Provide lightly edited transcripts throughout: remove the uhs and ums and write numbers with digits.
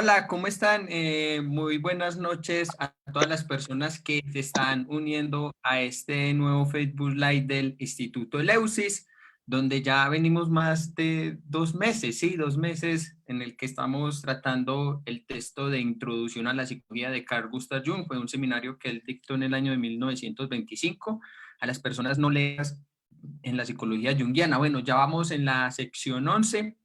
Hola, ¿cómo están? Muy buenas noches a todas las personas que se están uniendo a este nuevo Facebook Live del Instituto Eleusis, donde ya venimos más de 2 meses, sí, 2 meses en el que estamos tratando el texto de Introducción a la Psicología de Carl Gustav Jung. Fue un seminario que él dictó en el año de 1925 a las personas no leas en la psicología junguiana. Bueno, ya vamos en la sección 11,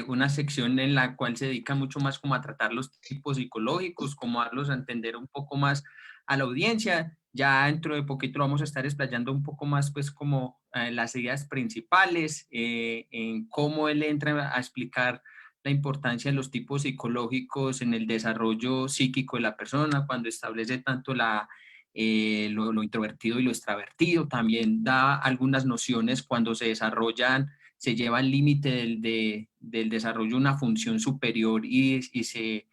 una sección en la cual se dedica mucho más como a tratar los tipos psicológicos, como darlos a entender un poco más a la audiencia. Ya dentro de poquito lo vamos a estar explayando un poco más, pues como las ideas principales, en cómo él entra a explicar la importancia de los tipos psicológicos en el desarrollo psíquico de la persona, cuando establece tanto lo introvertido y lo extravertido. También da algunas nociones cuando se lleva al límite del desarrollo de una función superior y se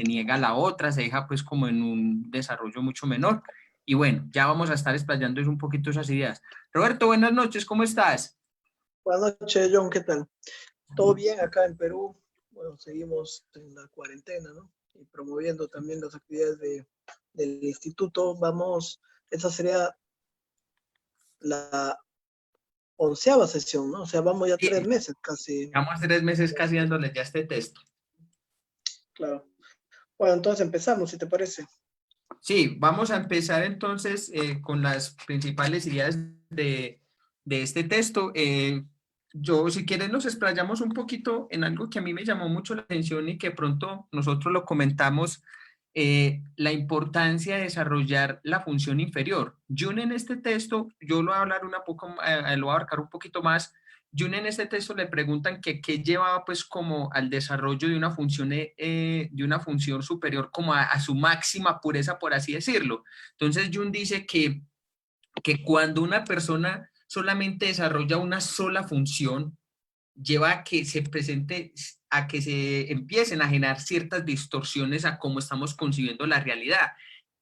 niega a la otra, se deja pues como en un desarrollo mucho menor. Y bueno, ya vamos a estar explayando un poquito esas ideas. Roberto, buenas noches, ¿cómo estás? Buenas noches, John, ¿qué tal? ¿Todo bien acá en Perú? Bueno, seguimos en la cuarentena, ¿no? Y promoviendo también las actividades del instituto. Esa sería la 11ª sesión, ¿no? O sea, vamos ya Sí, 3 meses casi. llevamos 3 meses casi dándole ya este texto. Claro. Bueno, entonces empezamos, si te parece. Sí, vamos a empezar entonces con las principales ideas de este texto. Yo, si quieres, nos explayamos un poquito en algo que a mí me llamó mucho la atención y que pronto nosotros lo comentamos, la importancia de desarrollar la función inferior. Jung en este texto, yo lo voy a hablar lo voy a abarcar un poquito más. Jung en este texto le preguntan que qué llevaba pues como al desarrollo de una función superior como a su máxima pureza, por así decirlo. Entonces Jung dice que cuando una persona solamente desarrolla una sola función, lleva a que se presente, a que se empiecen a generar ciertas distorsiones a cómo estamos concibiendo la realidad.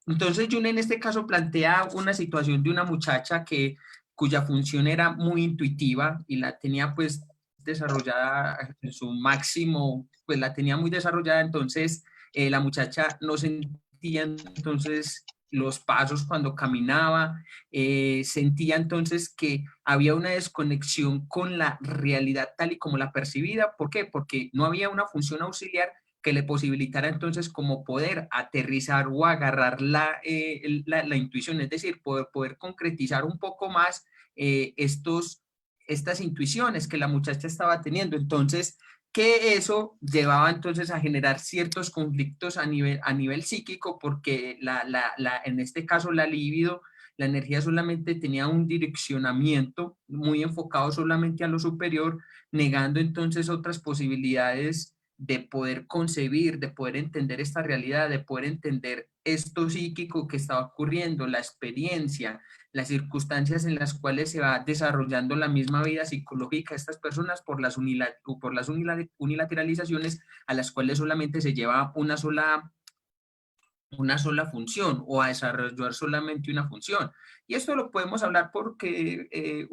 Entonces Jung en este caso plantea una situación de una muchacha cuya función era muy intuitiva y la tenía pues desarrollada en su máximo, pues la tenía muy desarrollada. Entonces la muchacha no sentía entonces los pasos cuando caminaba, sentía entonces que había una desconexión con la realidad tal y como la percibida. ¿Por qué? Porque no había una función auxiliar que le posibilitara entonces como poder aterrizar o agarrar la intuición, es decir, poder concretizar un poco más estas intuiciones que la muchacha estaba teniendo. Entonces, que eso llevaba entonces a generar ciertos conflictos a nivel psíquico, porque en este caso la libido, la energía solamente tenía un direccionamiento muy enfocado solamente a lo superior, negando entonces otras posibilidades de poder concebir, de poder entender esta realidad, de poder entender esto psíquico que estaba ocurriendo, la experiencia, las circunstancias en las cuales se va desarrollando la misma vida psicológica de estas personas por las unilateralizaciones a las cuales solamente se lleva una sola función o a desarrollar solamente una función. Y esto lo podemos hablar porque,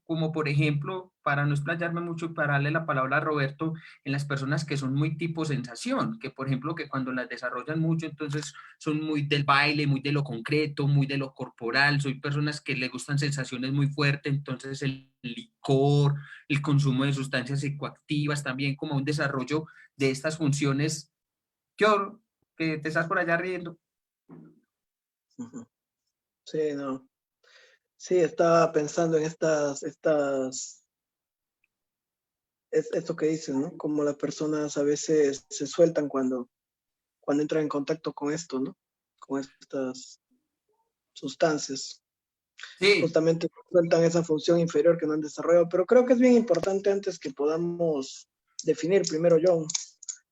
como por ejemplo, para no explayarme mucho, para darle la palabra a Roberto, en las personas que son muy tipo sensación, que por ejemplo que cuando las desarrollan mucho, entonces son muy del baile, muy de lo concreto, muy de lo corporal, soy personas que le gustan sensaciones muy fuertes, entonces el licor, el consumo de sustancias psicoactivas, también como un desarrollo de estas funciones. Yo, que te estás por allá riendo. Ujú. Sí, no. Sí, estaba pensando en esto que dices, ¿no? Como las personas a veces se sueltan cuando entran en contacto con esto, ¿no? Con estas sustancias. Sí, Justamente sueltan esa función inferior que no han desarrollado. Pero creo que es bien importante antes que podamos definir primero, John,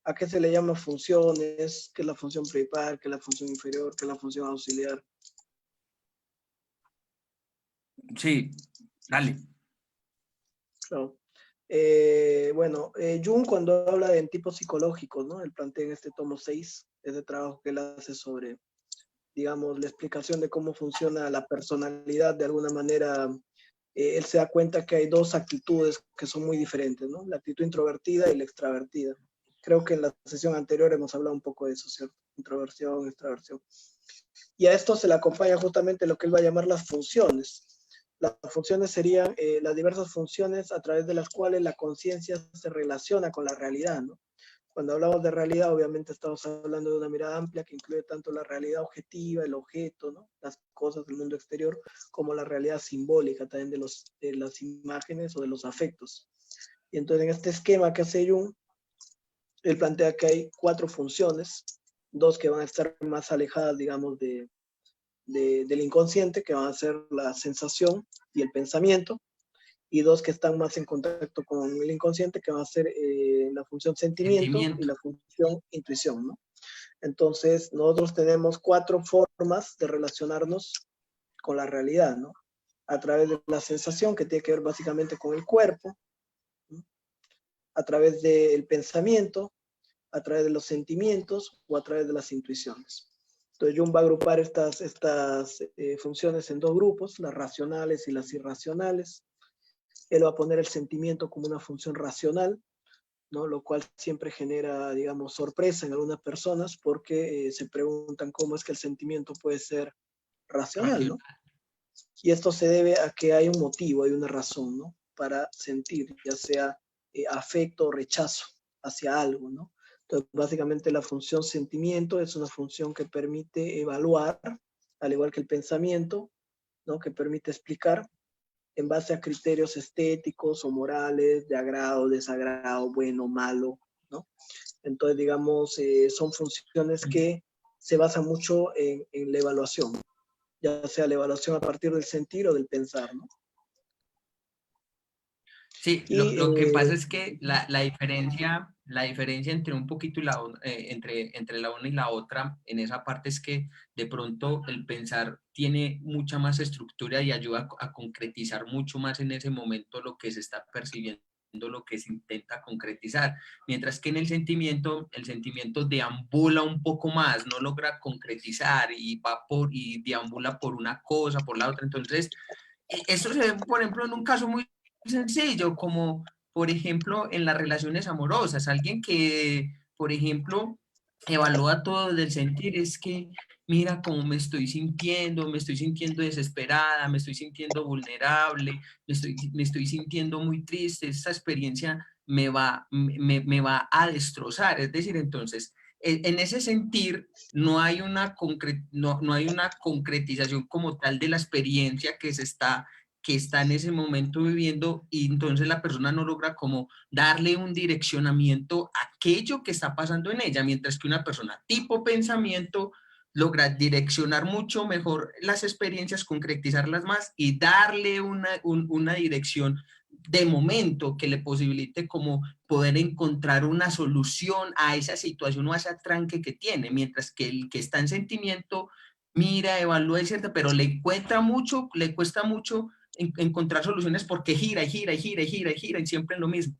a qué se le llama funciones, qué es la función principal, qué es la función inferior, qué es la función auxiliar. sí, dale. Claro. Bueno, Jung cuando habla de tipos psicológicos, ¿no? Él plantea en este tomo 6, ese trabajo que él hace sobre, digamos, la explicación de cómo funciona la personalidad de alguna manera. Él se da cuenta que hay dos actitudes que son muy diferentes, ¿no? La actitud introvertida y la extravertida. Creo que en la sesión anterior hemos hablado un poco de eso, ¿cierto? Introversión, extraversión. Y a esto se le acompaña justamente lo que él va a llamar las funciones. Las funciones serían las diversas funciones a través de las cuales la conciencia se relaciona con la realidad, ¿no? Cuando hablamos de realidad, obviamente estamos hablando de una mirada amplia que incluye tanto la realidad objetiva, el objeto, ¿no? Las cosas del mundo exterior, como la realidad simbólica también de las imágenes o de los afectos. Y entonces en este esquema que hace Jung, él plantea que hay 4 funciones, 2 que van a estar más alejadas, digamos, del inconsciente, que van a ser la sensación y el pensamiento, y 2 que están más en contacto con el inconsciente, que van a ser la función sentimiento y Sentimiento. la función intuición, ¿no? Entonces, nosotros tenemos 4 formas de relacionarnos con la realidad, ¿no? A través de la sensación, que tiene que ver básicamente con el cuerpo, ¿no? A través del pensamiento, a través de los sentimientos o a través de las intuiciones. Entonces Jung va a agrupar estas funciones en 2 grupos, las racionales y las irracionales. Él va a poner el sentimiento como una función racional, ¿no? Lo cual siempre genera, digamos, sorpresa en algunas personas porque se preguntan cómo es que el sentimiento puede ser racional, ¿no? Racional. Y esto se debe a que hay un motivo, hay una razón, ¿no? Para sentir, ya sea afecto o rechazo hacia algo, ¿no? Entonces, básicamente la función sentimiento es una función que permite evaluar, al igual que el pensamiento, ¿no? Que permite explicar en base a criterios estéticos o morales, de agrado, desagrado, bueno, malo, ¿no? Entonces, digamos, son funciones que se basan mucho en la evaluación, ya sea la evaluación a partir del sentir o del pensar, ¿no? Sí, Y lo que pasa es que la diferencia entre un poquito y entre la una y la otra en esa parte es que de pronto el pensar tiene mucha más estructura y ayuda a concretizar mucho más en ese momento lo que se está percibiendo, lo que se intenta concretizar, mientras que en el sentimiento deambula un poco más, no logra concretizar y deambula por una cosa, por la otra. Entonces, eso se ve, por ejemplo, en un caso muy sencillo, como por ejemplo en las relaciones amorosas. Alguien que, por ejemplo, evalúa todo del sentir, es que mira cómo me estoy sintiendo desesperada, me estoy sintiendo vulnerable, me estoy sintiendo muy triste, esta experiencia me va a destrozar. Es decir, entonces, en ese sentir no hay una concretización como tal de la experiencia que está en ese momento viviendo, y entonces la persona no logra como darle un direccionamiento a aquello que está pasando en ella, mientras que una persona tipo pensamiento logra direccionar mucho mejor las experiencias, concretizarlas más y darle una dirección de momento que le posibilite como poder encontrar una solución a esa situación o a ese tranque que tiene, mientras que el que está en sentimiento mira, evalúa, ¿cierto? Pero le cuesta mucho encontrar soluciones porque gira y gira y gira y gira y gira y siempre es lo mismo.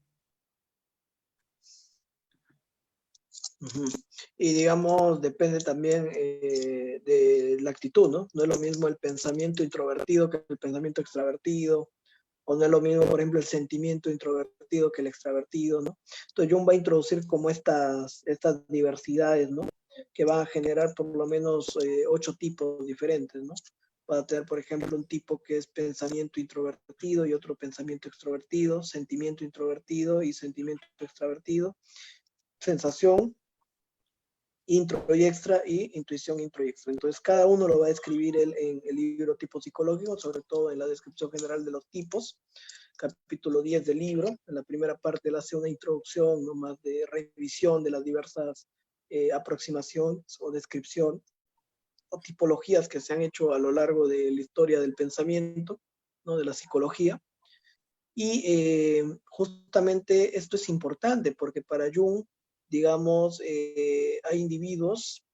Y digamos, depende también de la actitud, ¿no? No es lo mismo el pensamiento introvertido que el pensamiento extravertido, o no es lo mismo, por ejemplo, el sentimiento introvertido que el extravertido, ¿no? Entonces Jung va a introducir como estas diversidades, ¿no? Que van a generar por lo menos 8 tipos diferentes, ¿no? Va a tener, por ejemplo, un tipo que es pensamiento introvertido y otro pensamiento extrovertido, sentimiento introvertido y sentimiento extravertido, sensación intro y extra y intuición intro y extra. Entonces, cada uno lo va a describir él en el libro Tipo Psicológico, sobre todo en la descripción general de los tipos, capítulo 10 del libro. En la primera parte él hace una introducción nomás de revisión de las diversas aproximaciones o descripción o tipologías que se han hecho a lo largo de la historia del pensamiento, ¿no? De la psicología. Y justamente esto es importante porque para Jung, digamos, hay individuos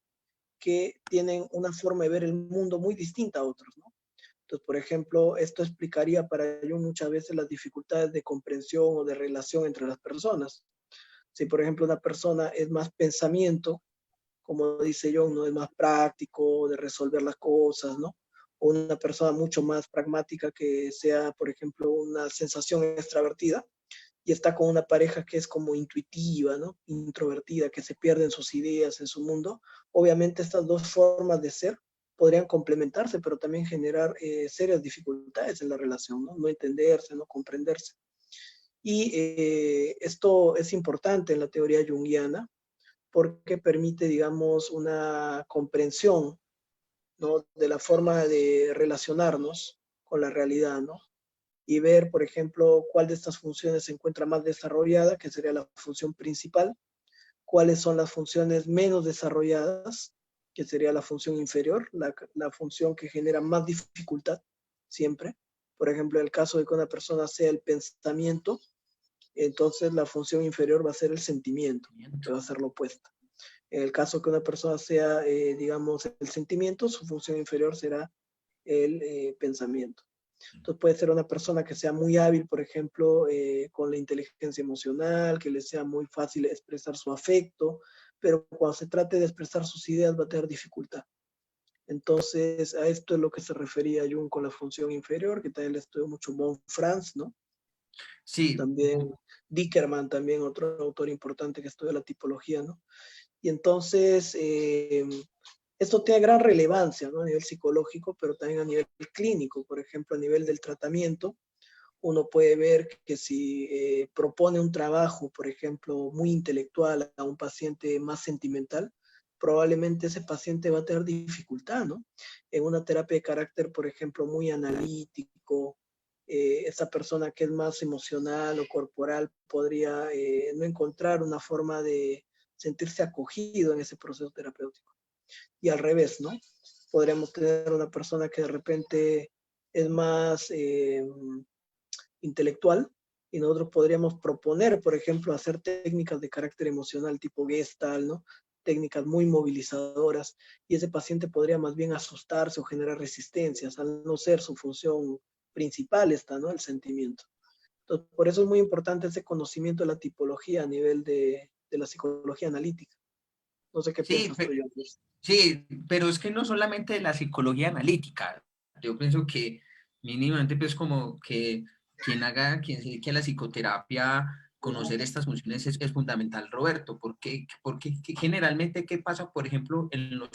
que tienen una forma de ver el mundo muy distinta a otros, ¿no? Entonces, por ejemplo, esto explicaría para Jung muchas veces las dificultades de comprensión o de relación entre las personas. Si, por ejemplo, una persona es más pensamiento, como dice Jung, no es más práctico de resolver las cosas, ¿no? O una persona mucho más pragmática que sea, por ejemplo, una sensación extravertida, y está con una pareja que es como intuitiva, ¿no? Introvertida, que se pierde en sus ideas, en su mundo, obviamente estas dos formas de ser podrían complementarse, pero también generar serias dificultades en la relación, ¿no? No entenderse, no comprenderse. Y esto es importante en la teoría junguiana porque permite, digamos, una comprensión, ¿no? De la forma de relacionarnos con la realidad, ¿no? Y ver, por ejemplo, cuál de estas funciones se encuentra más desarrollada, que sería la función principal, cuáles son las funciones menos desarrolladas, que sería la función inferior, la función que genera más dificultad siempre. Por ejemplo, en el caso de que una persona sea el pensamiento, entonces la función inferior va a ser el sentimiento, que va a ser lo opuesto. En el caso que una persona sea, digamos, el sentimiento, su función inferior será el pensamiento. Entonces puede ser una persona que sea muy hábil, por ejemplo, con la inteligencia emocional, que le sea muy fácil expresar su afecto, pero cuando se trate de expresar sus ideas va a tener dificultad. Entonces, a esto es lo que se refería Jung con la función inferior, que también le estudió mucho Franz, ¿no? Sí, También Dickerman, también otro autor importante que estudia la tipología, ¿no? Y entonces, esto tiene gran relevancia, ¿no? A nivel psicológico, pero también a nivel clínico. Por ejemplo, a nivel del tratamiento, uno puede ver que si propone un trabajo, por ejemplo, muy intelectual a un paciente más sentimental, probablemente ese paciente va a tener dificultad, ¿no? En una terapia de carácter, por ejemplo, muy analítico, esa persona que es más emocional o corporal podría no encontrar una forma de sentirse acogido en ese proceso terapéutico. Y al revés, ¿no? Podríamos tener una persona que de repente es más intelectual y nosotros podríamos proponer, por ejemplo, hacer técnicas de carácter emocional tipo Gestalt, ¿no? Técnicas muy movilizadoras, y ese paciente podría más bien asustarse o generar resistencias, al no ser su función principal esta, ¿no? El sentimiento. Entonces, por eso es muy importante ese conocimiento de la tipología a nivel de la psicología analítica. No sé qué sí, piensas tú, John. sí, pero es que no solamente de la psicología analítica. Yo pienso que mínimamente pues como que quien se dedique a la psicoterapia, conocer estas funciones es fundamental, Roberto, porque generalmente qué pasa, por ejemplo, en los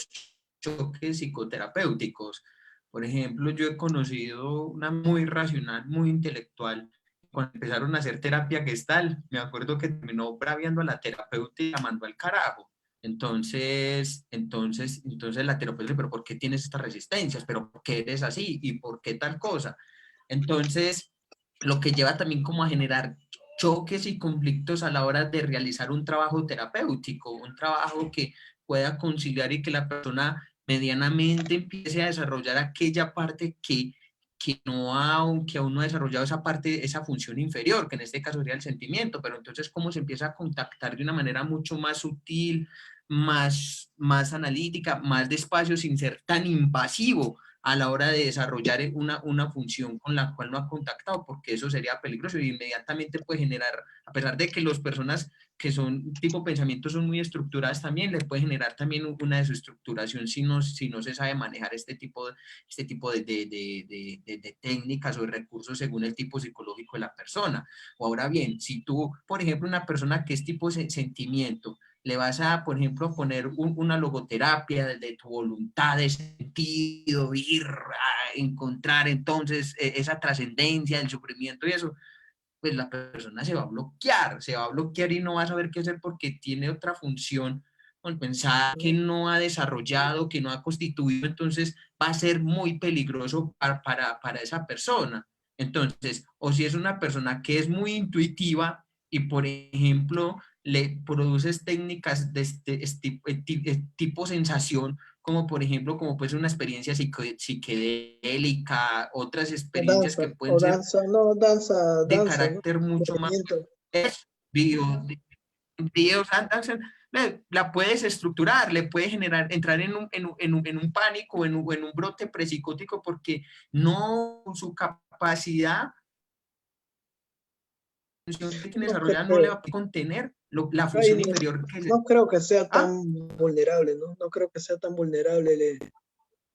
choques psicoterapéuticos. Por ejemplo, yo he conocido una muy racional, muy intelectual. Cuando empezaron a hacer terapia gestal, me acuerdo que terminó braviando a la terapeuta y la mandó al carajo. Entonces la terapeuta dice, pero ¿por qué tienes estas resistencias? ¿Pero por qué eres así? ¿Y por qué tal cosa? Entonces, lo que lleva también como a generar choques y conflictos a la hora de realizar un trabajo terapéutico, un trabajo que pueda conciliar y que la persona medianamente empiece a desarrollar aquella parte que aún no ha desarrollado esa parte, esa función inferior, que en este caso sería el sentimiento, pero entonces cómo se empieza a contactar de una manera mucho más sutil, más analítica, más despacio, sin ser tan invasivo a la hora de desarrollar una función con la cual no ha contactado, porque eso sería peligroso y inmediatamente puede generar, a pesar de que las personas que son tipo pensamientos son muy estructuradas también, le puede generar también una desestructuración si no se sabe manejar este tipo de técnicas o de recursos según el tipo psicológico de la persona. O ahora bien, si tú, por ejemplo, una persona que es tipo sentimiento, le vas a, por ejemplo, poner una logoterapia de tu voluntad, de sentido, ir a encontrar entonces esa trascendencia, el sufrimiento y eso, pues la persona se va a bloquear y no va a saber qué hacer porque tiene otra función pensada que no ha desarrollado, que no ha constituido, entonces va a ser muy peligroso para esa persona. Entonces, o si es una persona que es muy intuitiva y, por ejemplo, le produces técnicas de tipo sensación, como por ejemplo, como puede ser una experiencia psicodélica, otras O experiencias danza, que pueden ser de danza, ¿no? carácter mucho más Movimiento. video, videos, la puedes estructurar, le puedes generar, entrar en un pánico o en un brote presicótico porque no, su capacidad función que tiene No desarrollada no le va creo, a contener la ay, función inferior que es. no creo que sea ¿Ah? tan vulnerable, ¿no? No creo que sea tan vulnerable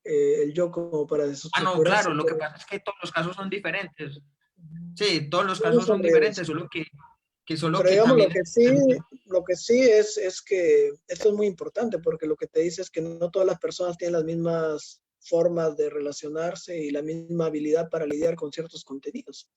el yo como para No, desestructurarse, claro, lo que pero pasa es que todos los casos son diferentes. Sí, todos los no casos es al son revés. diferentes, solo que que solo Pero que digamos, también... lo que sí es que esto es muy importante porque lo que te dice es que no todas las personas tienen las mismas formas de relacionarse y la misma habilidad para lidiar con ciertos contenidos.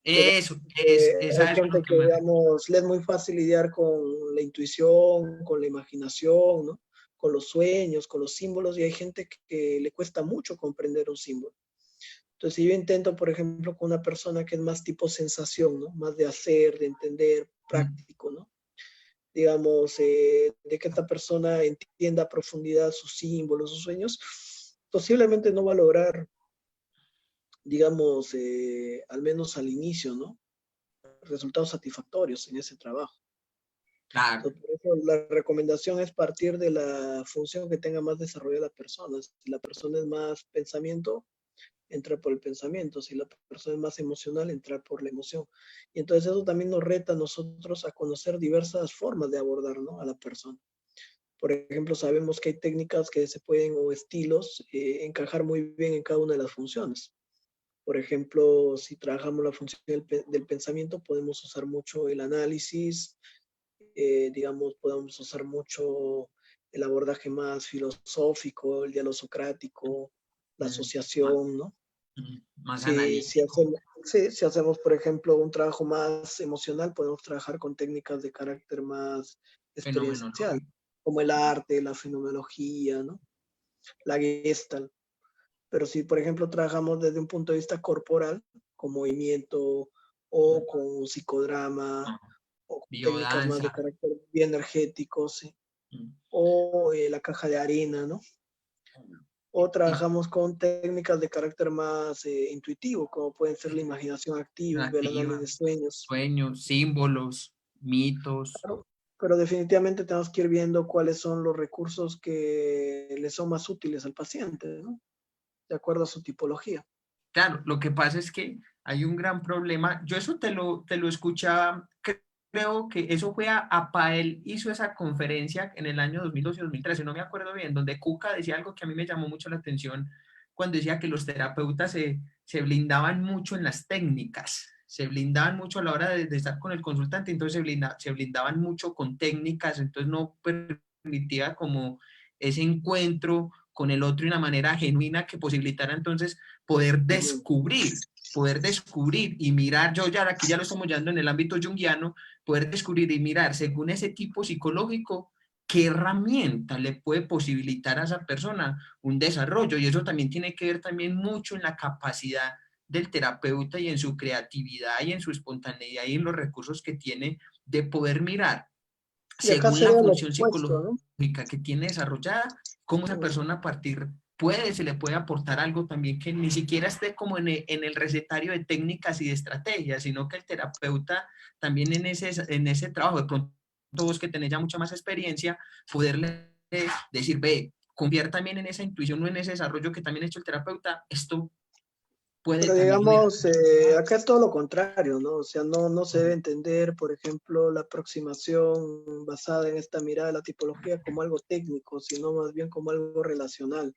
Entonces, Eso, es hay a eso lo gente que que, me... digamos, le es muy fácil lidiar con la intuición, con la imaginación, ¿no? Con los sueños, con los símbolos, y hay gente que le cuesta mucho comprender un símbolo. Entonces, si yo intento, por ejemplo, con una persona que es más tipo sensación, ¿no? Más de hacer, de entender, práctico, ¿no? Digamos, de que esta persona entienda a profundidad sus símbolos, sus sueños, posiblemente no va a lograr, digamos, al menos al inicio, ¿no? Resultados satisfactorios en ese trabajo. Claro, Entonces, por eso la recomendación es partir de la función que tenga más desarrollada la persona. Si la persona es más pensamiento, entrar por el pensamiento. Si la persona es más emocional, entrar por la emoción. Y entonces eso también nos reta a nosotros a conocer diversas formas de abordar, ¿no? A la persona. Por ejemplo, sabemos que hay técnicas que se pueden, o estilos, encajar muy bien en cada una de las funciones. Por ejemplo, si trabajamos la función del pensamiento, podemos usar mucho el análisis, digamos, podemos usar mucho el abordaje más filosófico, el diálogo socrático, la más, asociación, ¿no? más Si analítico, hacemos, sí, si hacemos, por ejemplo, un trabajo más emocional, podemos trabajar con técnicas de carácter más experiencial, fenomenológico. como el arte, la fenomenología, ¿no? La Gestalt. Pero si, por ejemplo, trabajamos desde un punto de vista corporal, con movimiento o con psicodrama o con técnicas más de Biodanza. carácter bioenergético, ¿sí? O la caja de arena, ¿no? O Y trabajamos con técnicas de carácter más intuitivo, como pueden ser la imaginación activa, el análisis activa, de sueños. sueños, símbolos, mitos. Claro, pero definitivamente tenemos que ir viendo cuáles son los recursos que le son más útiles al paciente, ¿no? De acuerdo a su tipología. Claro, lo que pasa es que hay un gran problema. Yo eso te lo escuchaba, creo que eso fue a Pael hizo esa conferencia en el año 2012 y 2013, no me acuerdo bien, donde Cuca decía algo que a mí me llamó mucho la atención cuando decía que los terapeutas se blindaban mucho en las técnicas, se blindaban mucho a la hora de estar con el consultante, entonces se blindaban mucho con técnicas, entonces no permitía como ese encuentro con el otro de una manera genuina que posibilitara entonces Ujú. poder descubrir y mirar, yo ya aquí ya lo estamos llevando en el ámbito junguiano, poder descubrir y mirar según ese tipo psicológico qué herramienta le puede posibilitar a esa persona un desarrollo. Y eso también tiene que ver también mucho en la capacidad del terapeuta y en su creatividad y en su espontaneidad y en los recursos que tiene de poder mirar Y acá según la sería lo función opuesto, ¿no? psicológica que tiene desarrollada, cómo esa Mm. persona a partir se le puede aportar algo también que ni siquiera esté como en el recetario de técnicas y de estrategias, sino que el terapeuta también en ese trabajo, de pronto vos que tenés ya mucha más experiencia, poderle decir, ve, confiar también en esa intuición o en ese desarrollo que también ha hecho el terapeuta, esto puede Pero también ir. digamos, acá es todo lo contrario, ¿no? O sea, no se debe entender, por ejemplo, la aproximación basada en esta mirada de la tipología como algo técnico, sino más bien como algo relacional.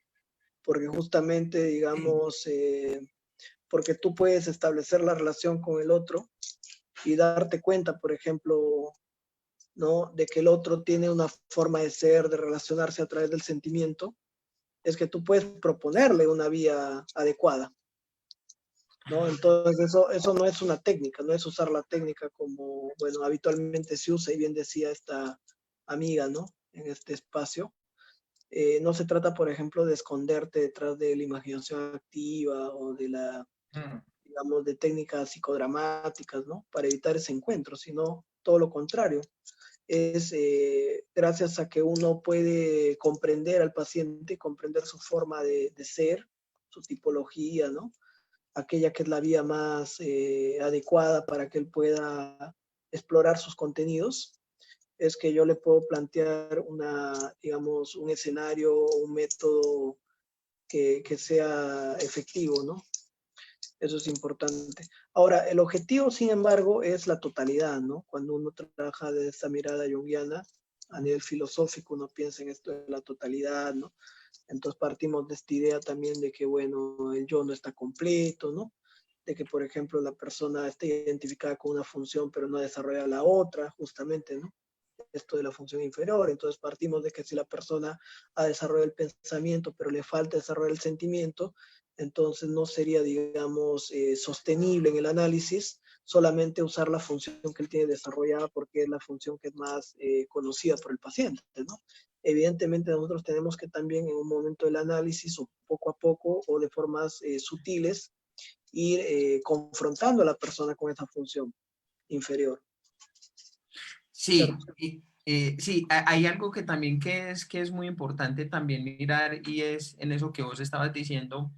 Porque justamente, digamos, porque tú puedes establecer la relación con el otro y darte cuenta, por ejemplo, ¿no? De que el otro tiene una forma de ser, de relacionarse a través del sentimiento, es que tú puedes proponerle una vía adecuada, ¿no? Entonces eso no es una técnica, no es usar la técnica como, bueno, habitualmente se usa, y bien decía esta amiga, ¿no? En este espacio. No se trata, por ejemplo, de esconderte detrás de la imaginación activa o de la, digamos, de técnicas psicodramáticas, ¿no? Para evitar ese encuentro, sino todo lo contrario. Es gracias a que uno puede comprender al paciente, comprender su forma de ser, su tipología, ¿no? Aquella que es la vía más adecuada para que él pueda explorar sus contenidos, es que yo le puedo plantear una, digamos, un escenario, un método que sea efectivo, ¿no? Eso es importante. Ahora, el objetivo, sin embargo, es la totalidad, ¿no? Cuando uno trabaja de esta mirada junguiana, a nivel filosófico, uno piensa en esto de la totalidad, ¿no? Entonces partimos de esta idea también de que, bueno, el yo no está completo, ¿no? de que, por ejemplo, la persona esté identificada con una función pero no desarrolla la otra, justamente, ¿no? Esto de la función inferior. Entonces partimos de que si la persona ha desarrollado el pensamiento pero le falta desarrollar el sentimiento, entonces no sería, digamos, sostenible en el análisis solamente usar la función que él tiene desarrollada porque es la función que es más conocida por el paciente, ¿no? Evidentemente nosotros tenemos que también en un momento del análisis o poco a poco o de formas sutiles ir confrontando a la persona con esa función inferior. Sí, sí, hay algo que también que es muy importante también mirar y es en eso que vos estabas diciendo.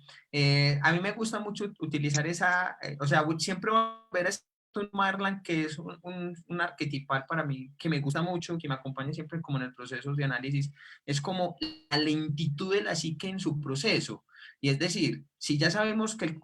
A mí me gusta mucho utilizar esa, o sea, siempre voy a ver a Stone Marland, que es un arquetipal para mí, que me gusta mucho, que me acompaña siempre como en el proceso de análisis, es como la lentitud de la psique en su proceso. Y es decir, si ya sabemos que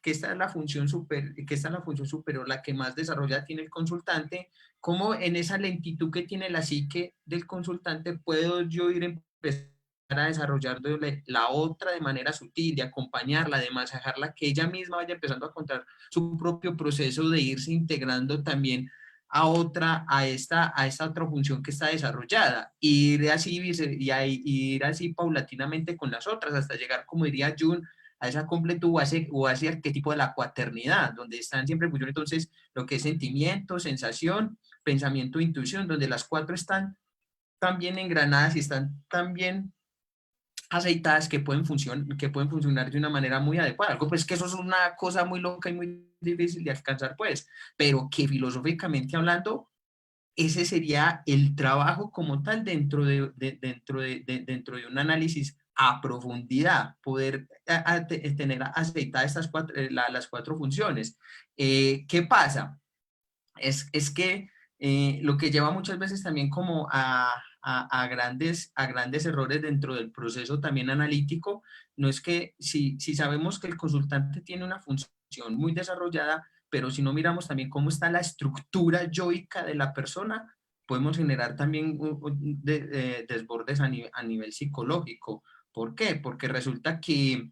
esta es la función que esta es la función superior, la que más desarrolla tiene el consultante, cómo en esa lentitud que tiene la psique del consultante puedo yo ir empezar a desarrollar la otra de manera sutil, de acompañarla, de masajarla, que ella misma vaya empezando a contar su propio proceso de irse integrando también a esta otra función que está desarrollada, y ir así paulatinamente con las otras, hasta llegar, como diría Jung, a esa completud o a ese arquetipo de la cuaternidad, donde están siempre en función entonces lo que es sentimiento, sensación, pensamiento e intuición, donde las cuatro están tan bien engranadas y están tan bien aceitadas que pueden funcionar de una manera muy adecuada. Algo pues que eso es una cosa muy loca y muy difícil de alcanzar pues, pero que filosóficamente hablando, ese sería el trabajo como tal dentro de un análisis a profundidad, poder tener aceitadas las cuatro funciones. ¿Qué pasa? Es que lo que lleva muchas veces también como a grandes errores dentro del proceso también analítico, no es que si sabemos que el consultante tiene una función muy desarrollada, pero si no miramos también cómo está la estructura yoica de la persona, podemos generar también desbordes a nivel psicológico. ¿Por qué? Porque resulta que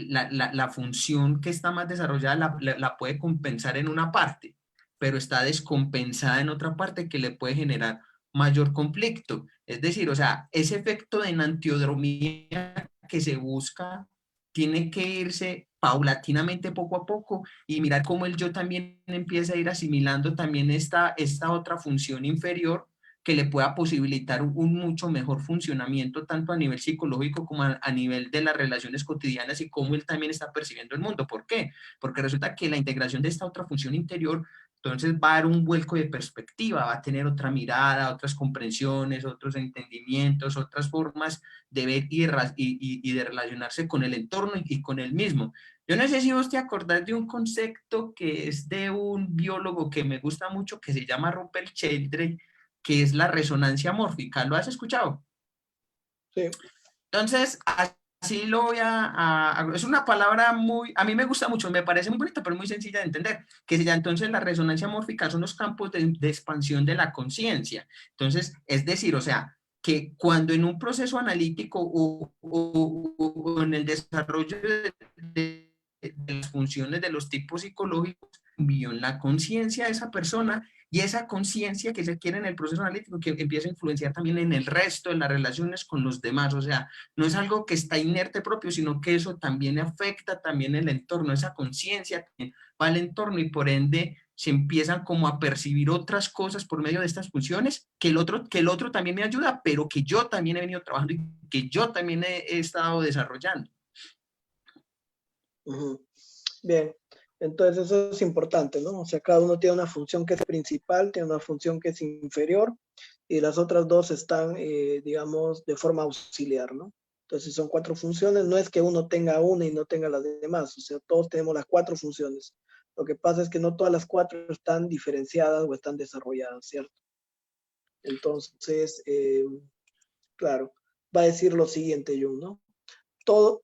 la función que está más desarrollada la puede compensar en una parte, pero está descompensada en otra parte que le puede generar mayor conflicto. Es decir, o sea, ese efecto de enantiodromía que se busca tiene que irse paulatinamente poco a poco y mirar cómo el yo también empieza a ir asimilando también esta otra función inferior que le pueda posibilitar un mucho mejor funcionamiento tanto a nivel psicológico como a nivel de las relaciones cotidianas y cómo él también está percibiendo el mundo. ¿Por qué? Porque resulta que la integración de esta otra función interior entonces va a dar un vuelco de perspectiva, va a tener otra mirada, otras comprensiones, otros entendimientos, otras formas de ver y de relacionarse con el entorno y con él mismo. Yo no sé si vos te acordás de un concepto que es de un biólogo que me gusta mucho, que se llama Rupert Sheldrake, que es la resonancia mórfica. ¿Lo has escuchado? Sí. Entonces, así lo voy es una palabra muy, a mí me gusta mucho, me parece muy bonita, pero muy sencilla de entender, que se llama entonces la resonancia mórfica son los campos de expansión de la conciencia. Entonces, es decir, o sea, que cuando en un proceso analítico o en el desarrollo de las funciones de los tipos psicológicos, en la conciencia de esa persona y esa conciencia que se quiere en el proceso analítico que empieza a influenciar también en el resto de las relaciones con los demás. O sea, no es algo que está inerte propio, sino que eso también afecta también el entorno, esa conciencia va al entorno y por ende se empiezan como a percibir otras cosas por medio de estas funciones que el otro también me ayuda, pero que yo también he venido trabajando y que yo también he estado desarrollando. Ujú. Bien, entonces eso es importante, ¿no? O sea, cada uno tiene una función que es principal, tiene una función que es inferior y las otras dos están, digamos, de forma auxiliar, ¿no? Entonces son cuatro funciones, no es que uno tenga una y no tenga las demás, o sea, todos tenemos las cuatro funciones. Lo que pasa es que no todas las cuatro están diferenciadas o están desarrolladas, ¿cierto? Entonces, claro, va a decir lo siguiente, Jung, ¿no?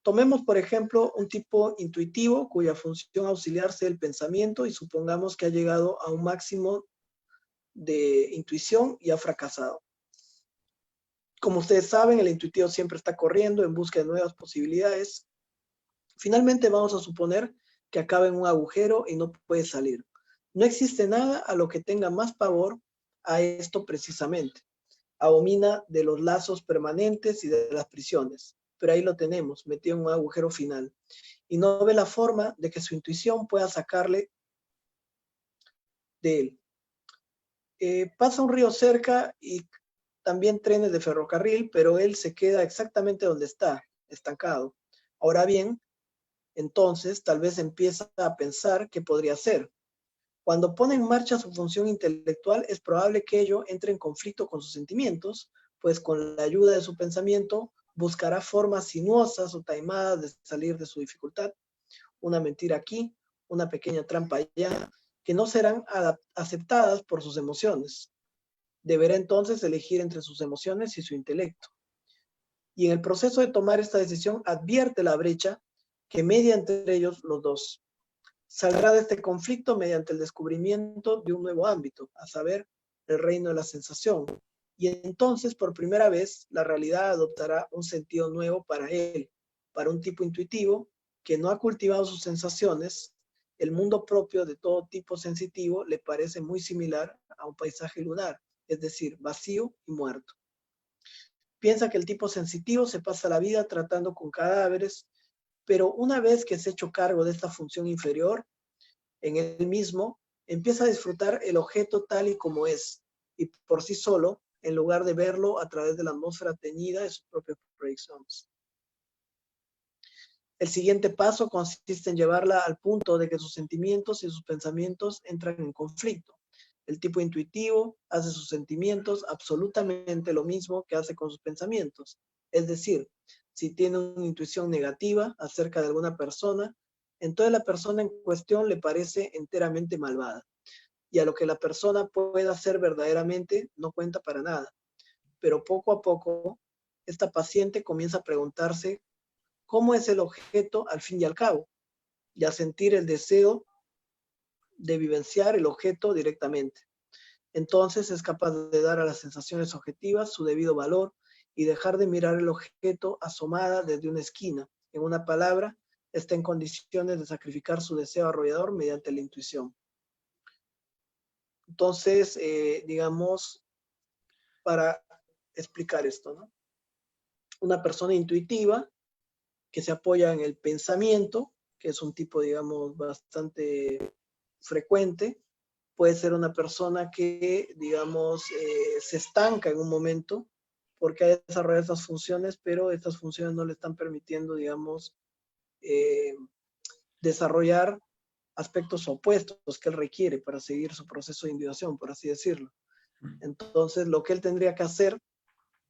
Tomemos, por ejemplo, un tipo intuitivo cuya función auxiliar sea el pensamiento y supongamos que ha llegado a un máximo de intuición y ha fracasado. Como ustedes saben, el intuitivo siempre está corriendo en busca de nuevas posibilidades. Finalmente vamos a suponer que acaba en un agujero y no puede salir. No existe nada a lo que tenga más pavor a esto precisamente. Abomina de los lazos permanentes y de las prisiones. Pero ahí lo tenemos, metido en un agujero final. Y no ve la forma de que su intuición pueda sacarle de él. Pasa un río cerca y también trenes de ferrocarril, pero él se queda exactamente donde está, estancado. Ahora bien, entonces tal vez empieza a pensar qué podría hacer. Cuando pone en marcha su función intelectual, es probable que ello entre en conflicto con sus sentimientos, pues con la ayuda de su pensamiento buscará formas sinuosas o taimadas de salir de su dificultad. Una mentira aquí, una pequeña trampa allá, que no serán aceptadas por sus emociones. Deberá entonces elegir entre sus emociones y su intelecto. Y en el proceso de tomar esta decisión advierte la brecha que media entre ellos los dos. Saldrá de este conflicto mediante el descubrimiento de un nuevo ámbito, a saber, el reino de la sensación. Y entonces, por primera vez, la realidad adoptará un sentido nuevo para él, para un tipo intuitivo que no ha cultivado sus sensaciones. El mundo propio de todo tipo sensitivo le parece muy similar a un paisaje lunar, es decir, vacío y muerto. Piensa que el tipo sensitivo se pasa la vida tratando con cadáveres, pero una vez que se ha hecho cargo de esta función inferior, en él mismo, empieza a disfrutar el objeto tal y como es, y por sí solo, en lugar de verlo a través de la atmósfera teñida de sus propias proyecciones. El siguiente paso consiste en llevarla al punto de que sus sentimientos y sus pensamientos entran en conflicto. El tipo intuitivo hace sus sentimientos absolutamente lo mismo que hace con sus pensamientos. Es decir, si tiene una intuición negativa acerca de alguna persona, entonces la persona en cuestión le parece enteramente malvada. Y a lo que la persona pueda hacer verdaderamente no cuenta para nada. Pero poco a poco, esta paciente comienza a preguntarse cómo es el objeto al fin y al cabo, y a sentir el deseo de vivenciar el objeto directamente. Entonces es capaz de dar a las sensaciones objetivas su debido valor y dejar de mirar el objeto asomada desde una esquina. En una palabra, está en condiciones de sacrificar su deseo arrollador mediante la intuición. Entonces, digamos, para explicar esto, ¿no? Una persona intuitiva que se apoya en el pensamiento, que es un tipo, digamos, bastante frecuente, puede ser una persona que, digamos, se estanca en un momento porque ha desarrollado estas funciones, pero estas funciones no le están permitiendo, digamos, eh, desarrollar aspectos opuestos que él requiere para seguir su proceso de individuación, por así decirlo. Entonces, lo que él tendría que hacer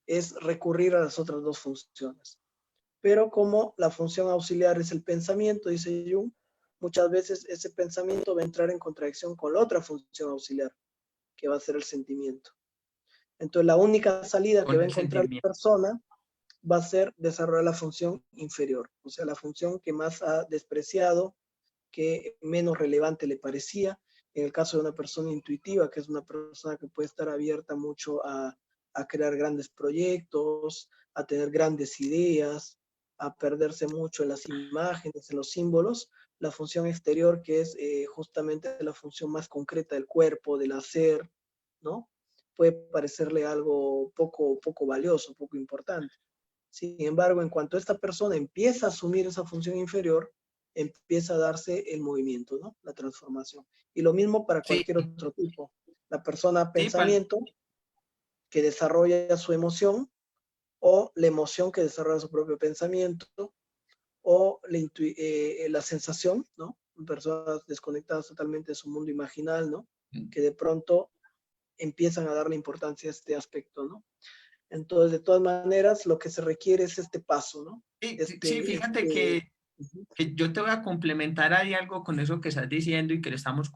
es recurrir a las otras dos funciones. Pero como la función auxiliar es el pensamiento, dice Jung, muchas veces ese pensamiento va a entrar en contradicción con la otra función auxiliar, que va a ser el sentimiento. Entonces, la única salida que Con va a el encontrar la sentimiento. persona va a ser desarrollar la función inferior, o sea, la función que más ha despreciado, que menos relevante le parecía. En el caso de una persona intuitiva, que es una persona que puede estar abierta mucho a crear grandes proyectos, a tener grandes ideas, a perderse mucho en las imágenes, en los símbolos, la función exterior, que es justamente la función más concreta del cuerpo, del hacer, ¿no? Puede parecerle algo poco valioso, poco importante. Sin embargo, en cuanto esta persona empieza a asumir esa función inferior, empieza a darse el movimiento, ¿no? La transformación. Y lo mismo para Sí, cualquier otro tipo. La persona sí, pensamiento que desarrolla su emoción, o la emoción que desarrolla su propio pensamiento, o la sensación, ¿no? Personas desconectadas totalmente de su mundo imaginal, ¿no? Que de pronto empiezan a darle importancia a este aspecto, ¿no? Entonces, de todas maneras, lo que se requiere es este paso, ¿no? sí, sí, fíjate que yo te voy a complementar ahí algo con eso que estás diciendo y que le estamos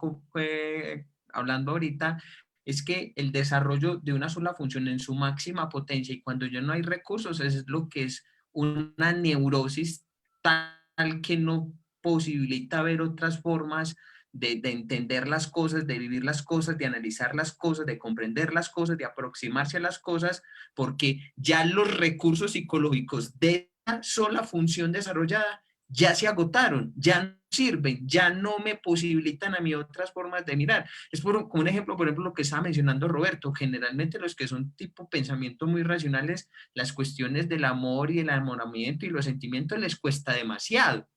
hablando ahorita, es que el desarrollo de una sola función en su máxima potencia y cuando ya no hay recursos es lo que es una neurosis tal que no posibilita ver otras formas de entender las cosas, de vivir las cosas, de analizar las cosas, de comprender las cosas, de aproximarse a las cosas, porque ya los recursos psicológicos de una sola función desarrollada ya se agotaron, ya no sirven, ya no me posibilitan a mí otras formas de mirar. Es como un ejemplo, por ejemplo, lo que estaba mencionando Roberto, generalmente los que son tipo pensamientos muy racionales, las cuestiones del amor y el enamoramiento y los sentimientos les cuesta demasiado,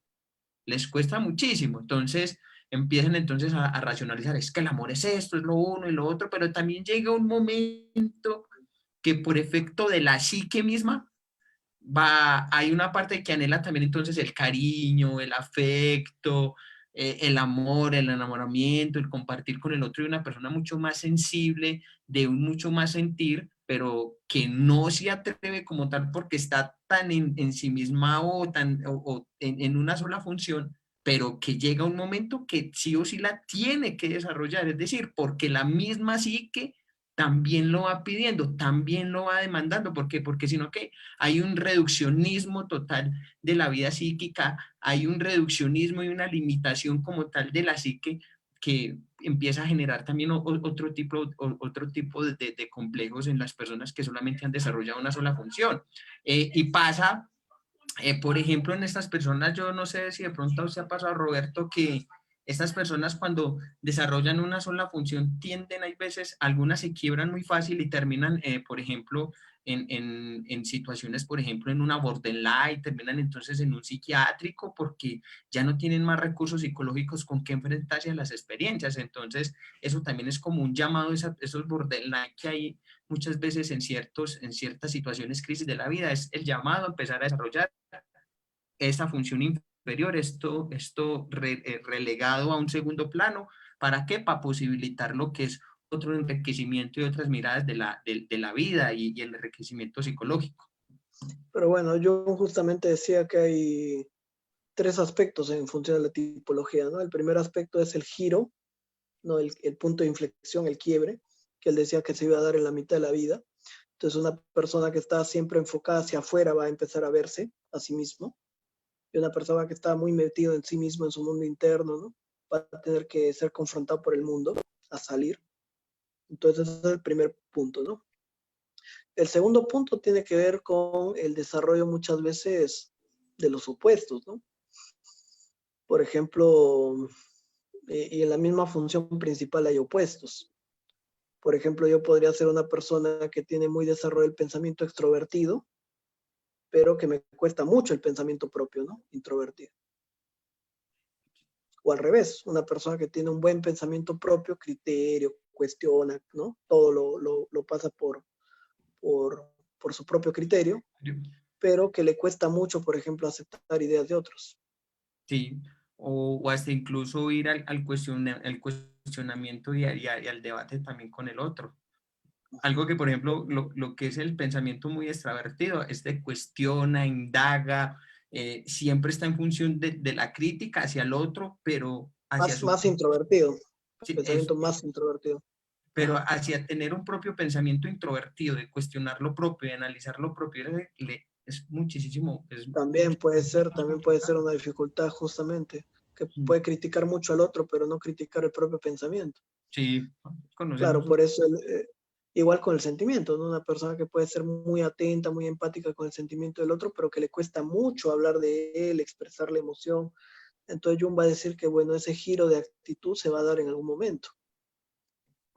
les cuesta muchísimo. Entonces empiezan entonces a racionalizar, es que el amor es esto, es lo uno y lo otro, pero también llega un momento que por efecto de la psique misma, hay una parte que anhela también entonces el cariño, el afecto, el amor, el enamoramiento, el compartir con el otro y una persona mucho más sensible, de un mucho más sentir, pero que no se atreve como tal porque está tan en sí misma o en una sola función, pero que llega un momento que sí o sí la tiene que desarrollar, es decir, porque la misma psique también lo va pidiendo, también lo va demandando. ¿Por qué? Porque si no, ¿qué? Hay un reduccionismo total de la vida psíquica, hay un reduccionismo y una limitación como tal de la psique que empieza a generar también otro tipo de complejos en las personas que solamente han desarrollado una sola función. Y pasa, por ejemplo, en estas personas, yo no sé si de pronto a usted ha pasado, Roberto, que estas personas cuando desarrollan una sola función tienden, hay veces, algunas se quiebran muy fácil y terminan, por ejemplo, en situaciones, por ejemplo, en una borderline, terminan entonces en un psiquiátrico porque ya no tienen más recursos psicológicos con que enfrentarse a las experiencias. Entonces, eso también es como un llamado a esos borderline que hay muchas veces en ciertas situaciones crisis de la vida, es el llamado a empezar a desarrollar esa función inferior, relegado a un segundo plano. ¿Para qué? Para posibilitar lo que es otro enriquecimiento y otras miradas de la vida y el enriquecimiento psicológico. Pero bueno, yo justamente decía que hay tres aspectos en función de la tipología, ¿no? El primer aspecto es el giro, ¿no? El punto de inflexión, el quiebre, que él decía que se iba a dar en la mitad de la vida. Entonces, una persona que está siempre enfocada hacia afuera va a empezar a verse a sí mismo. Y una persona que está muy metido en sí mismo, en su mundo interno, ¿no? Va a tener que ser confrontado por el mundo, a salir. Entonces, ese es el primer punto, ¿no? El segundo punto tiene que ver con el desarrollo muchas veces de los opuestos, ¿no? Por ejemplo, y en la misma función principal hay opuestos. Por ejemplo, yo podría ser una persona que tiene muy desarrollado el pensamiento extrovertido, pero que me cuesta mucho el pensamiento propio, ¿no? Introvertido. O al revés, una persona que tiene un buen pensamiento propio, criterio, cuestiona, ¿no? Todo lo pasa por, por su propio criterio, pero que le cuesta mucho, por ejemplo, aceptar ideas de otros. Sí, o hasta incluso ir al cuestionamiento y al debate también con el otro. Algo que, por ejemplo, lo que es el pensamiento muy extravertido, este cuestiona, indaga, siempre está en función de la crítica hacia el otro, pero hacia Más introvertido, sí, pensamiento más introvertido. pero Ajá. hacia tener un propio pensamiento introvertido, de cuestionar lo propio, de analizar lo propio, es muchísimo, es mucho. También puede ser una dificultad justamente, que puede criticar mucho al otro, pero no criticar el propio pensamiento. Sí, Claro, conocemos. por eso igual con el sentimiento, ¿no? Una persona que puede ser muy atenta, muy empática con el sentimiento del otro, pero que le cuesta mucho hablar de él, expresar la emoción. Entonces Jung va a decir que, bueno, ese giro de actitud se va a dar en algún momento,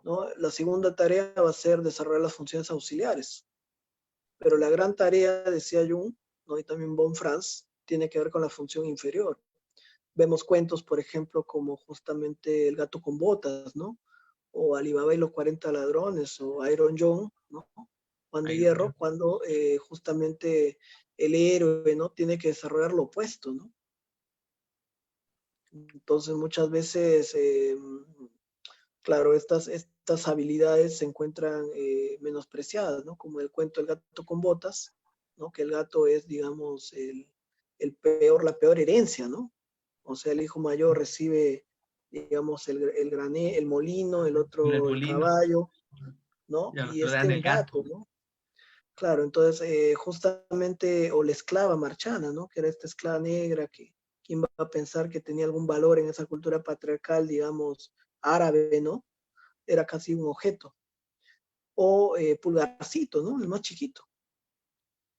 ¿no? La segunda tarea va a ser desarrollar las funciones auxiliares, pero la gran tarea, decía Jung, ¿no? Y también von Franz, tiene que ver con la función inferior. Vemos cuentos, por ejemplo, como justamente El gato con botas, ¿no? O Alibaba y los 40 ladrones, o Iron John, ¿no? Juan de Ahí, Hierro, cuando justamente el héroe, ¿no? Tiene que desarrollar lo opuesto, ¿no? Entonces muchas veces, claro, estas habilidades se encuentran menospreciadas, ¿no? Como el cuento El gato con botas, ¿no? Que el gato es, digamos, la peor herencia, ¿no? O sea, el hijo mayor recibe, digamos, el molino, el el otro el molino, caballo, ¿no? y al Y otro le dan el el gato. gato, ¿no? Claro, entonces justamente, o la esclava marchana, ¿no? Que era esta esclava negra, que quién va a pensar que tenía algún valor en esa cultura patriarcal, digamos, árabe, ¿no? Era casi un objeto. O Pulgarcito, ¿no? El más chiquito.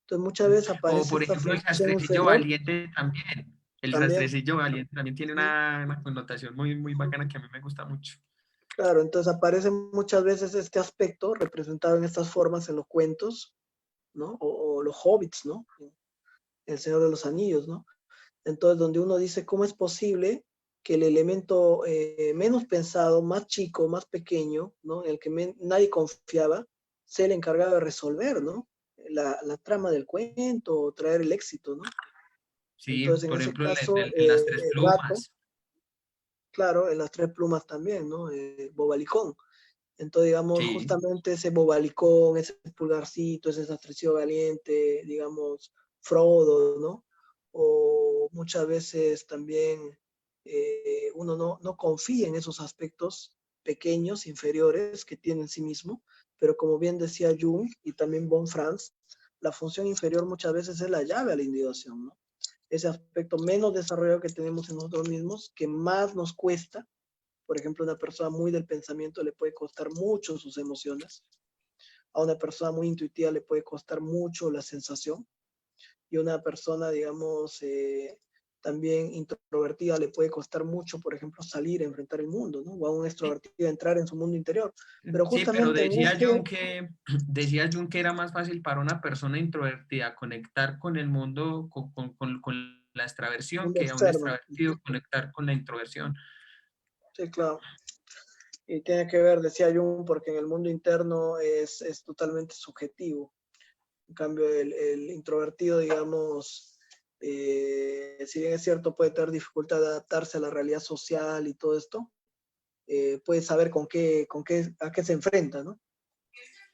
Entonces muchas veces O, aparece por esta ejemplo, el función sastrecillo inferior. valiente también. El también. rastrecillo valiente también tiene ¿Mm? una connotación muy bacana que a mí me gusta mucho. Claro, entonces aparece muchas veces este aspecto representado en estas formas en los cuentos, ¿no? O los hobbits, ¿no? El Señor de los Anillos, ¿no? Entonces, donde uno dice, ¿cómo es posible que el elemento menos pensado, más chico, más pequeño, ¿no? En el que nadie confiaba, sea el encargado de resolver, ¿no? La trama del cuento, o traer el éxito, ¿no? Sí, Entonces, en por ese ejemplo, caso, en las tres el gato, plumas. claro, en las tres plumas también, ¿no? Bobalicón. Entonces, digamos, Sí, justamente ese bobalicón, ese pulgarcito, ese sastrecillo valiente, digamos, Frodo, ¿no? O muchas veces también uno no confía en esos aspectos pequeños, inferiores que tiene en sí mismo, pero como bien decía Jung y también Von Franz, la función inferior muchas veces es la llave a la individuación, ¿no? Ese aspecto menos desarrollado que tenemos en nosotros mismos, que más nos cuesta. Por ejemplo, a una persona muy del pensamiento le puede costar mucho sus emociones. A una persona muy intuitiva le puede costar mucho la sensación. Y a una persona, digamos, también introvertida le puede costar mucho, por ejemplo, salir a enfrentar el mundo, ¿no? O a un sí, extrovertido entrar en su mundo interior. Pero sí, pero justamente en ese, decía Jung que era más fácil para una persona introvertida conectar con el mundo, con la extraversión, mundo que a un externo, extravertido conectar con la introversión. sí, claro. Y tiene que ver, decía Jung, porque en el mundo interno es totalmente subjetivo. En cambio, el introvertido, digamos, si bien es cierto, puede tener dificultad de adaptarse a la realidad social y todo esto, puede saber a qué se enfrenta, ¿no?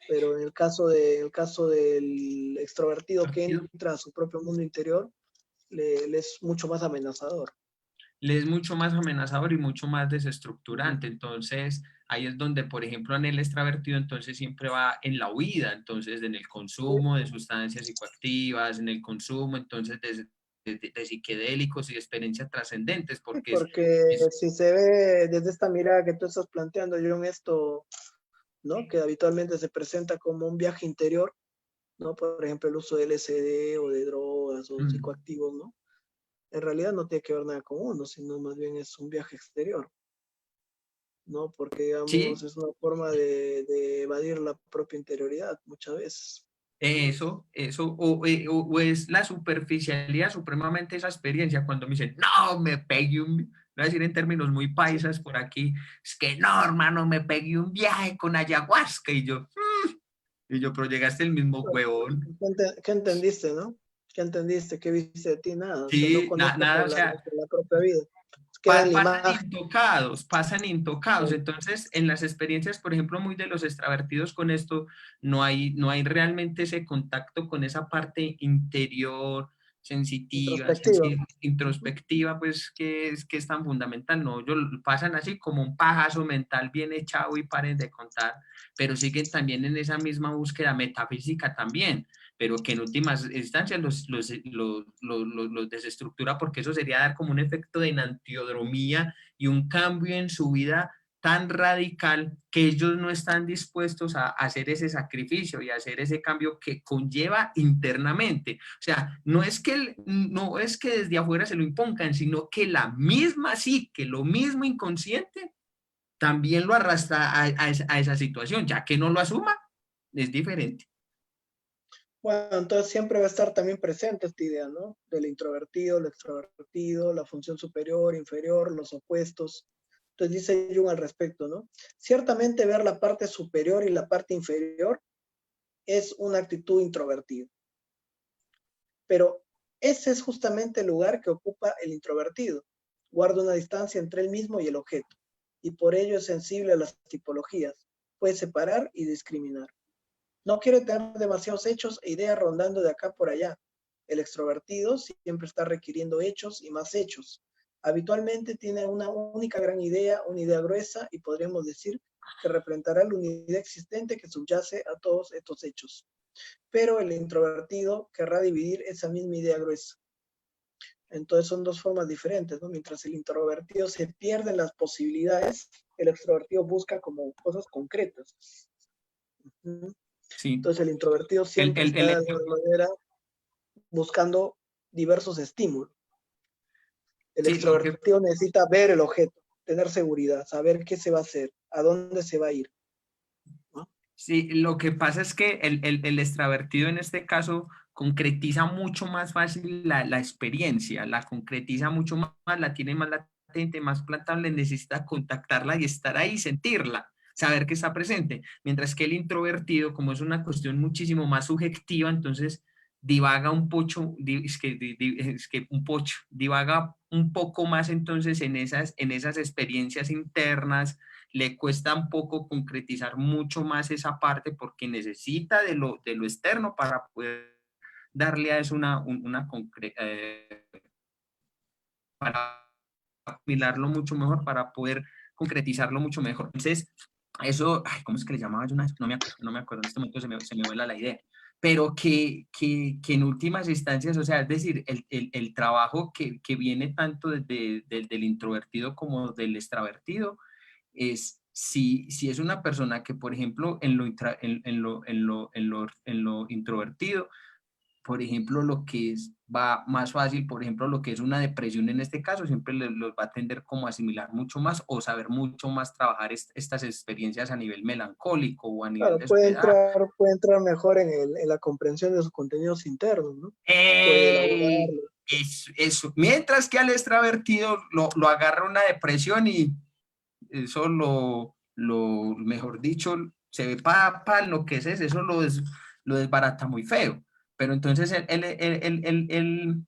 Pero en el caso del extrovertido que entra a su propio mundo interior, le es mucho más amenazador. Le es mucho más amenazador y mucho más desestructurante. Entonces, ahí es donde, por ejemplo, en el extravertido, entonces siempre va en la huida, entonces en el consumo de sustancias psicoactivas, en el consumo, entonces, de psicodélicos y de experiencias trascendentes, porque Porque es si se ve desde esta mirada que tú estás planteando, yo en esto, ¿no? Que habitualmente se presenta como un viaje interior, ¿no? Por ejemplo, el uso de LSD o de drogas o mm, psicoactivos, ¿no? En realidad no tiene que ver nada con uno, sino más bien es un viaje exterior, ¿no? Porque, digamos, sí, es una forma de evadir la propia interioridad muchas veces. o es la superficialidad supremamente esa experiencia cuando me dicen, no, me pegué voy a decir en términos muy Sí. paisas por aquí, es que no, hermano, me pegué un viaje con ayahuasca y yo, pero llegaste el mismo huevón. ¿Qué entendiste, no? ¿Qué entendiste? ¿Qué viste de ti? Nada, o sea, no Sí, conecta nada, con o sea, con la propia vida. Queda en la imagen. pasan intocados. Sí. Entonces, en las experiencias, por ejemplo, muy de los extravertidos con esto, no hay realmente ese contacto con esa parte interior, sensitiva, Introspectiva. Ujú. introspectiva, pues que es tan fundamental. No, ellos pasan así como un pajazo mental bien echado y paren de contar, pero siguen también en esa misma búsqueda metafísica también, pero que en últimas instancias los desestructura porque eso sería dar como un efecto de enantiodromía y un cambio en su vida tan radical que ellos no están dispuestos a hacer ese sacrificio y a hacer ese cambio que conlleva internamente. O sea, no es que desde afuera se lo impongan, sino que la misma psique, lo mismo inconsciente, también lo arrastra a esa situación, ya que no lo asuma, es diferente. Bueno, entonces siempre va a estar también presente esta idea, ¿no? Del introvertido, el extrovertido, la función superior, inferior, los opuestos. Entonces dice Jung al respecto, ¿no? Ciertamente ver la parte superior y la parte inferior es una actitud introvertida, pero ese es justamente el lugar que ocupa el introvertido. Guarda una distancia entre él mismo y el objeto, y por ello es sensible a las tipologías. Puede separar y discriminar. No quiere tener demasiados hechos e ideas rondando de acá por allá. El extrovertido siempre está requiriendo hechos y más hechos. Habitualmente tiene una única gran idea, una idea gruesa, y podríamos decir que representará la unidad existente que subyace a todos estos hechos. Pero el introvertido querrá dividir esa misma idea gruesa. Entonces son dos formas diferentes, ¿no? Mientras el introvertido se pierde en las posibilidades, el extrovertido busca como cosas concretas. Sí. Entonces el introvertido El, siempre el, el, está de alguna manera buscando diversos estímulos. El Sí, lo que extrovertido necesita ver el objeto, tener seguridad, saber qué se va a hacer, a dónde se va a ir, ¿no? Sí, lo que pasa es que el extravertido en este caso concretiza mucho más fácil la experiencia, la concretiza mucho más, la tiene más latente, más plantable, necesita contactarla y estar ahí, sentirla, saber que está presente. Mientras que el introvertido, como es una cuestión muchísimo más subjetiva, entonces divaga un pocho, es que un pocho, divaga un poco más entonces en esas experiencias internas, le cuesta un poco concretizar mucho más esa parte porque necesita de lo externo para poder darle a eso para asimilarlo mucho mejor, para poder concretizarlo mucho mejor. Entonces, eso, ay, ¿cómo es que le llamaba yo una vez? No me acuerdo, en este momento se me vuela la idea. Pero que en últimas instancias, o sea, es decir, el trabajo que viene tanto del introvertido como del extravertido, es si es una persona que, por ejemplo, en lo introvertido, por ejemplo, lo que es, va más fácil, por ejemplo, lo que es una depresión en este caso, siempre los va a tender como a asimilar mucho más o saber mucho más trabajar estas experiencias a nivel melancólico o a nivel Claro, de soledad. puede entrar mejor en la comprensión de sus contenidos internos, ¿no? Puede Eh, elaborarlo. eso. Mientras que al extravertido lo agarra una depresión y eso mejor dicho, se ve para lo que es eso lo desbarata muy feo. Pero entonces el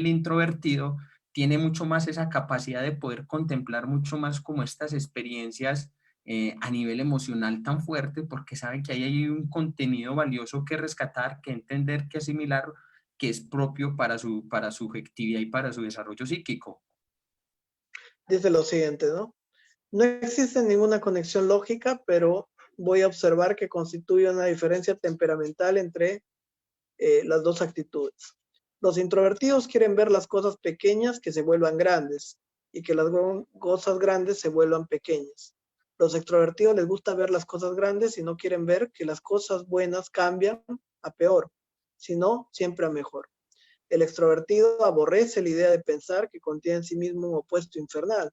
introvertido tiene mucho más esa capacidad de poder contemplar mucho más como estas experiencias a nivel emocional tan fuerte, porque sabe que ahí hay un contenido valioso que rescatar, que entender, que asimilar, que es propio para su subjetividad y para su desarrollo psíquico. Dice lo siguiente, ¿no? No existe ninguna conexión lógica, pero voy a observar que constituye una diferencia temperamental entre las dos actitudes. Los introvertidos quieren ver las cosas pequeñas que se vuelvan grandes y que las cosas grandes se vuelvan pequeñas. Los extrovertidos les gusta ver las cosas grandes y no quieren ver que las cosas buenas cambian a peor, sino siempre a mejor. El extrovertido aborrece la idea de pensar que contiene en sí mismo un opuesto infernal.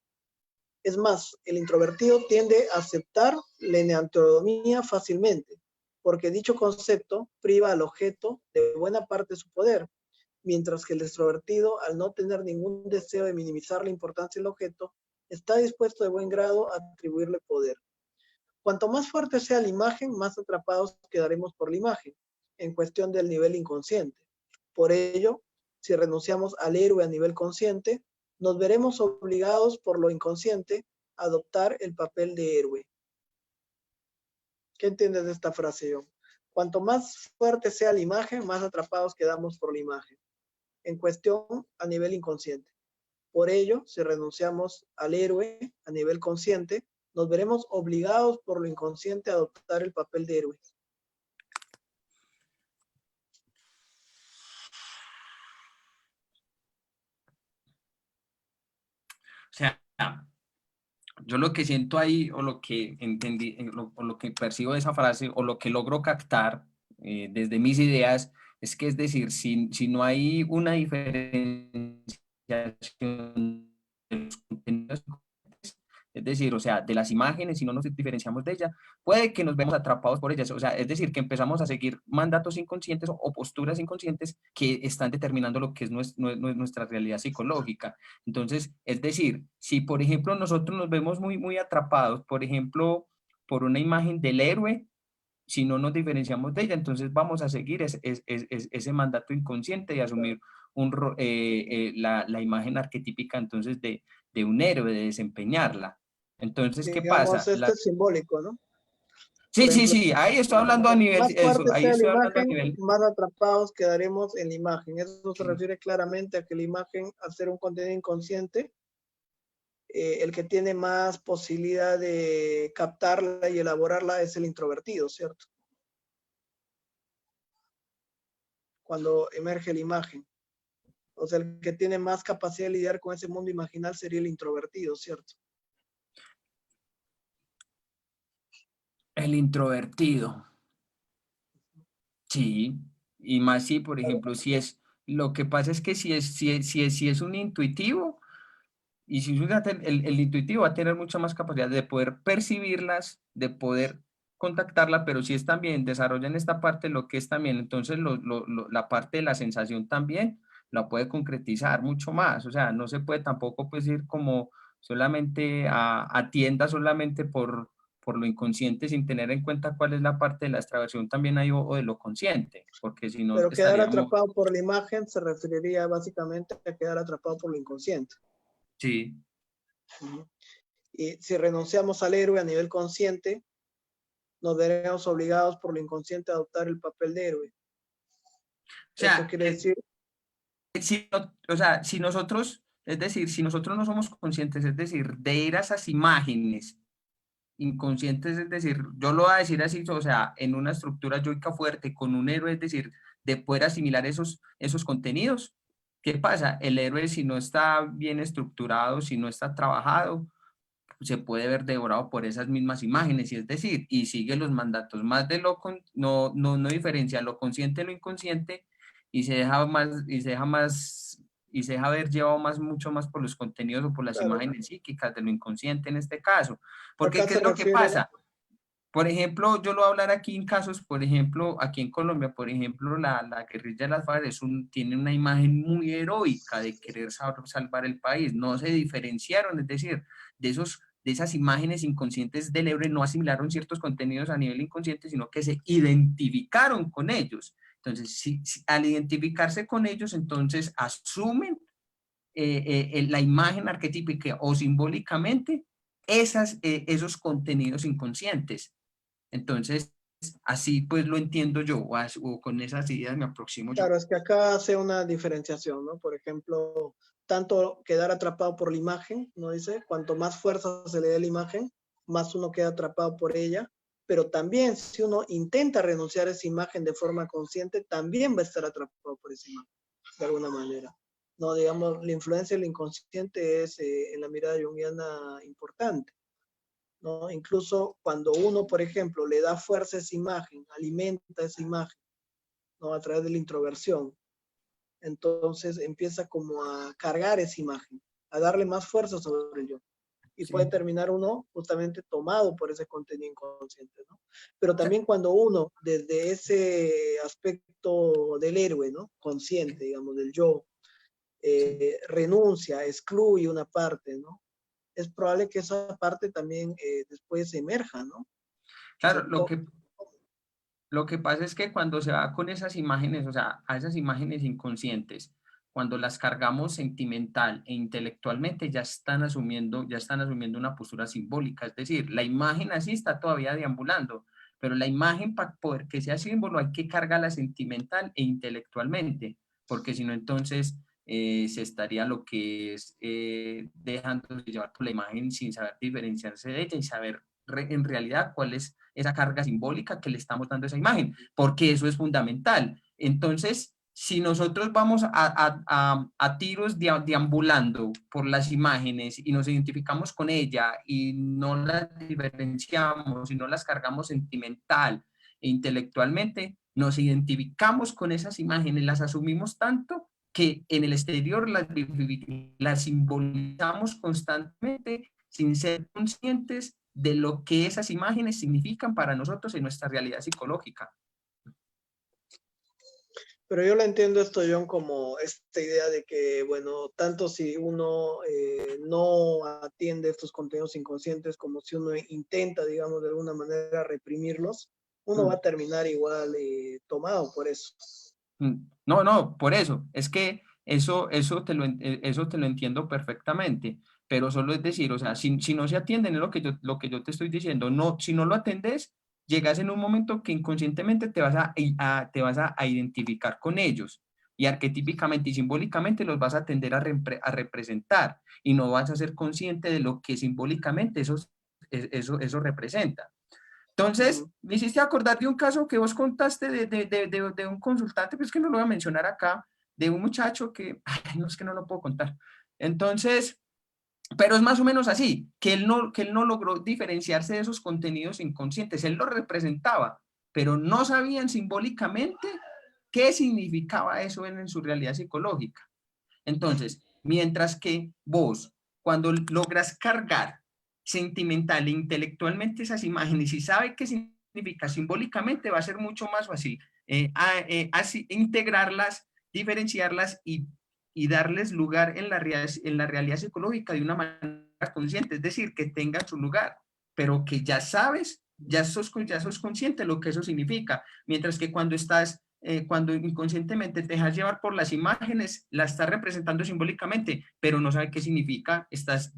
Es más, el introvertido tiende a aceptar la enantiodonía fácilmente, porque dicho concepto priva al objeto de buena parte de su poder, mientras que el extrovertido, al no tener ningún deseo de minimizar la importancia del objeto, está dispuesto de buen grado a atribuirle poder. Cuanto más fuerte sea la imagen, más atrapados quedaremos por la imagen, en cuestión del nivel inconsciente. Por ello, si renunciamos al héroe a nivel consciente, nos veremos obligados por lo inconsciente a adoptar el papel de héroe. ¿Qué entiendes de esta frase, John? Cuanto más fuerte sea la imagen, más atrapados quedamos por la imagen, en cuestión a nivel inconsciente. Por ello, si renunciamos al héroe a nivel consciente, nos veremos obligados por lo inconsciente a adoptar el papel de héroe. O sea, yo lo que siento ahí, o lo que entendí, o lo que percibo de esa frase, o lo que logro captar desde mis ideas, es que es decir, si no hay una diferenciación de los contenidos, es decir, o sea, de las imágenes, si no nos diferenciamos de ellas, puede que nos vemos atrapados por ellas. O sea, es decir, que empezamos a seguir mandatos inconscientes o posturas inconscientes que están determinando lo que es nuestra realidad psicológica. Entonces, es decir, si por ejemplo nosotros nos vemos muy atrapados, por ejemplo, por una imagen del héroe, si no nos diferenciamos de ella, entonces vamos a seguir ese mandato inconsciente y asumir la imagen arquetípica entonces de un héroe, de desempeñarla. Entonces, ¿qué Digamos, pasa? esto es simbólico, ¿no? Sí, Por sí, ejemplo, sí, ahí estoy hablando a nivel, más eso, fuerte ahí sea la estoy hablando a imagen, nivel, más atrapados quedaremos en la imagen. Eso se sí, refiere claramente a que la imagen, al ser un contenido inconsciente, el que tiene más posibilidad de captarla y elaborarla es el introvertido, ¿cierto? Cuando emerge la imagen. O sea, el que tiene más capacidad de lidiar con ese mundo imaginal sería el introvertido, ¿cierto? el introvertido, sí, y más si, por ejemplo, si es, lo que pasa es que si es un intuitivo, Y si el intuitivo va a tener mucha más capacidad de poder percibirlas, de poder contactarla, pero si es también, desarrollan esta parte, lo que es también, entonces la parte de la sensación también la puede concretizar mucho más. O sea, no se puede tampoco pues ir como solamente a tienda solamente por lo inconsciente sin tener en cuenta cuál es la parte de la extraversión también hay o de lo consciente, porque si no Pero quedar estaríamos, atrapado por la imagen se referiría básicamente a quedar atrapado por lo inconsciente. sí. Ujú. Y si renunciamos al héroe a nivel consciente, nos veremos obligados por lo inconsciente a adoptar el papel de héroe. O Eso sea, quiere decir, si, o sea, si nosotros, es decir, si nosotros no somos conscientes, es decir, de ir a esas imágenes inconscientes, es decir, yo lo voy a decir así, o sea, en una estructura yoica fuerte, con un héroe, es decir, de poder asimilar esos contenidos. ¿Qué pasa? El héroe, si no está bien estructurado, si no está trabajado, se puede ver devorado por esas mismas imágenes, y es decir, y sigue los mandatos más de no diferencia lo consciente de lo inconsciente, y se deja más, y se deja ver llevado más, mucho más por los contenidos o por las claro, imágenes psíquicas de lo inconsciente en este caso. Porque, acá ¿qué se es lo que refiere, pasa? Por ejemplo, yo lo voy a hablar aquí en casos, por ejemplo, aquí en Colombia, por ejemplo, la guerrilla de las FARC tiene una imagen muy heroica de querer salvar el país. No se diferenciaron, es decir, de esas imágenes inconscientes del héroe no asimilaron ciertos contenidos a nivel inconsciente, sino que se identificaron con ellos. Entonces, al identificarse con ellos, entonces asumen la imagen arquetípica o simbólicamente esos contenidos inconscientes. Entonces, así pues lo entiendo yo, o con esas ideas me aproximo yo. claro, es que acá hace una diferenciación, ¿no? Por ejemplo, tanto quedar atrapado por la imagen, ¿no dice? Cuanto más fuerza se le dé a la imagen, más uno queda atrapado por ella, pero también si uno intenta renunciar a esa imagen de forma consciente, también va a estar atrapado por esa imagen, de alguna manera. No, digamos, la influencia del inconsciente es en la mirada junguiana importante, ¿no? Incluso cuando uno, por ejemplo, le da fuerza a esa imagen, alimenta esa imagen, ¿no? A través de la introversión, entonces empieza como a cargar esa imagen, a darle más fuerza sobre el yo. Y puede Sí, terminar uno justamente tomado por ese contenido inconsciente, ¿no? Pero o sea, también cuando uno, desde ese aspecto del héroe, ¿no? Consciente, digamos, del yo, sí. renuncia, excluye una parte, ¿no? Es probable que esa parte también después emerja, ¿no? Claro, Se to lo que pasa es que cuando se va con esas imágenes, o sea, a esas imágenes inconscientes, cuando las cargamos sentimental e intelectualmente, ya están asumiendo una postura simbólica. Es decir, la imagen así está todavía deambulando, pero la imagen para poder que sea símbolo hay que cargarla sentimental e intelectualmente, porque si no, entonces se estaría lo que es dejando de llevar por la imagen sin saber diferenciarse de ella y saber en realidad cuál es esa carga simbólica que le estamos dando a esa imagen, porque eso es fundamental. Entonces, si nosotros vamos a tiros deambulando por las imágenes y nos identificamos con ella y no las diferenciamos y no las cargamos sentimental e intelectualmente, nos identificamos con esas imágenes, las asumimos tanto que en el exterior las simbolizamos constantemente sin ser conscientes de lo que esas imágenes significan para nosotros en nuestra realidad psicológica. Pero yo lo entiendo esto, John, como esta idea de que, bueno, tanto si uno no atiende estos contenidos inconscientes como si uno intenta, digamos, de alguna manera reprimirlos, uno va Mm. a terminar igual tomado por eso. No, no, por eso, es que eso te lo entiendo perfectamente, pero solo es decir, o sea, si no se atienden, es lo que yo te estoy diciendo, no, si no lo atendes, llegas en un momento que inconscientemente te vas a identificar con ellos y arquetípicamente y simbólicamente los vas a tender a representar y no vas a ser consciente de lo que simbólicamente eso representa. Entonces, Ujú. me hiciste acordar de un caso que vos contaste de un consultante, pues que no lo voy a mencionar acá, de un muchacho que, ay, no es que no lo puedo contar. Entonces, pero es más o menos así, que él no logró diferenciarse de esos contenidos inconscientes, él lo representaba, pero no sabían simbólicamente qué significaba eso en su realidad psicológica. Entonces, mientras que vos cuando logras cargar sentimental e intelectualmente esas imágenes y sabe qué significa simbólicamente, va a ser mucho más fácil así, integrarlas, diferenciarlas y darles lugar en en la realidad psicológica de una manera consciente, es decir, que tengan su lugar, pero que ya sabes, ya sos consciente de lo que eso significa, mientras que cuando inconscientemente te dejas llevar por las imágenes, la estás representando simbólicamente, pero no sabes qué significa, estás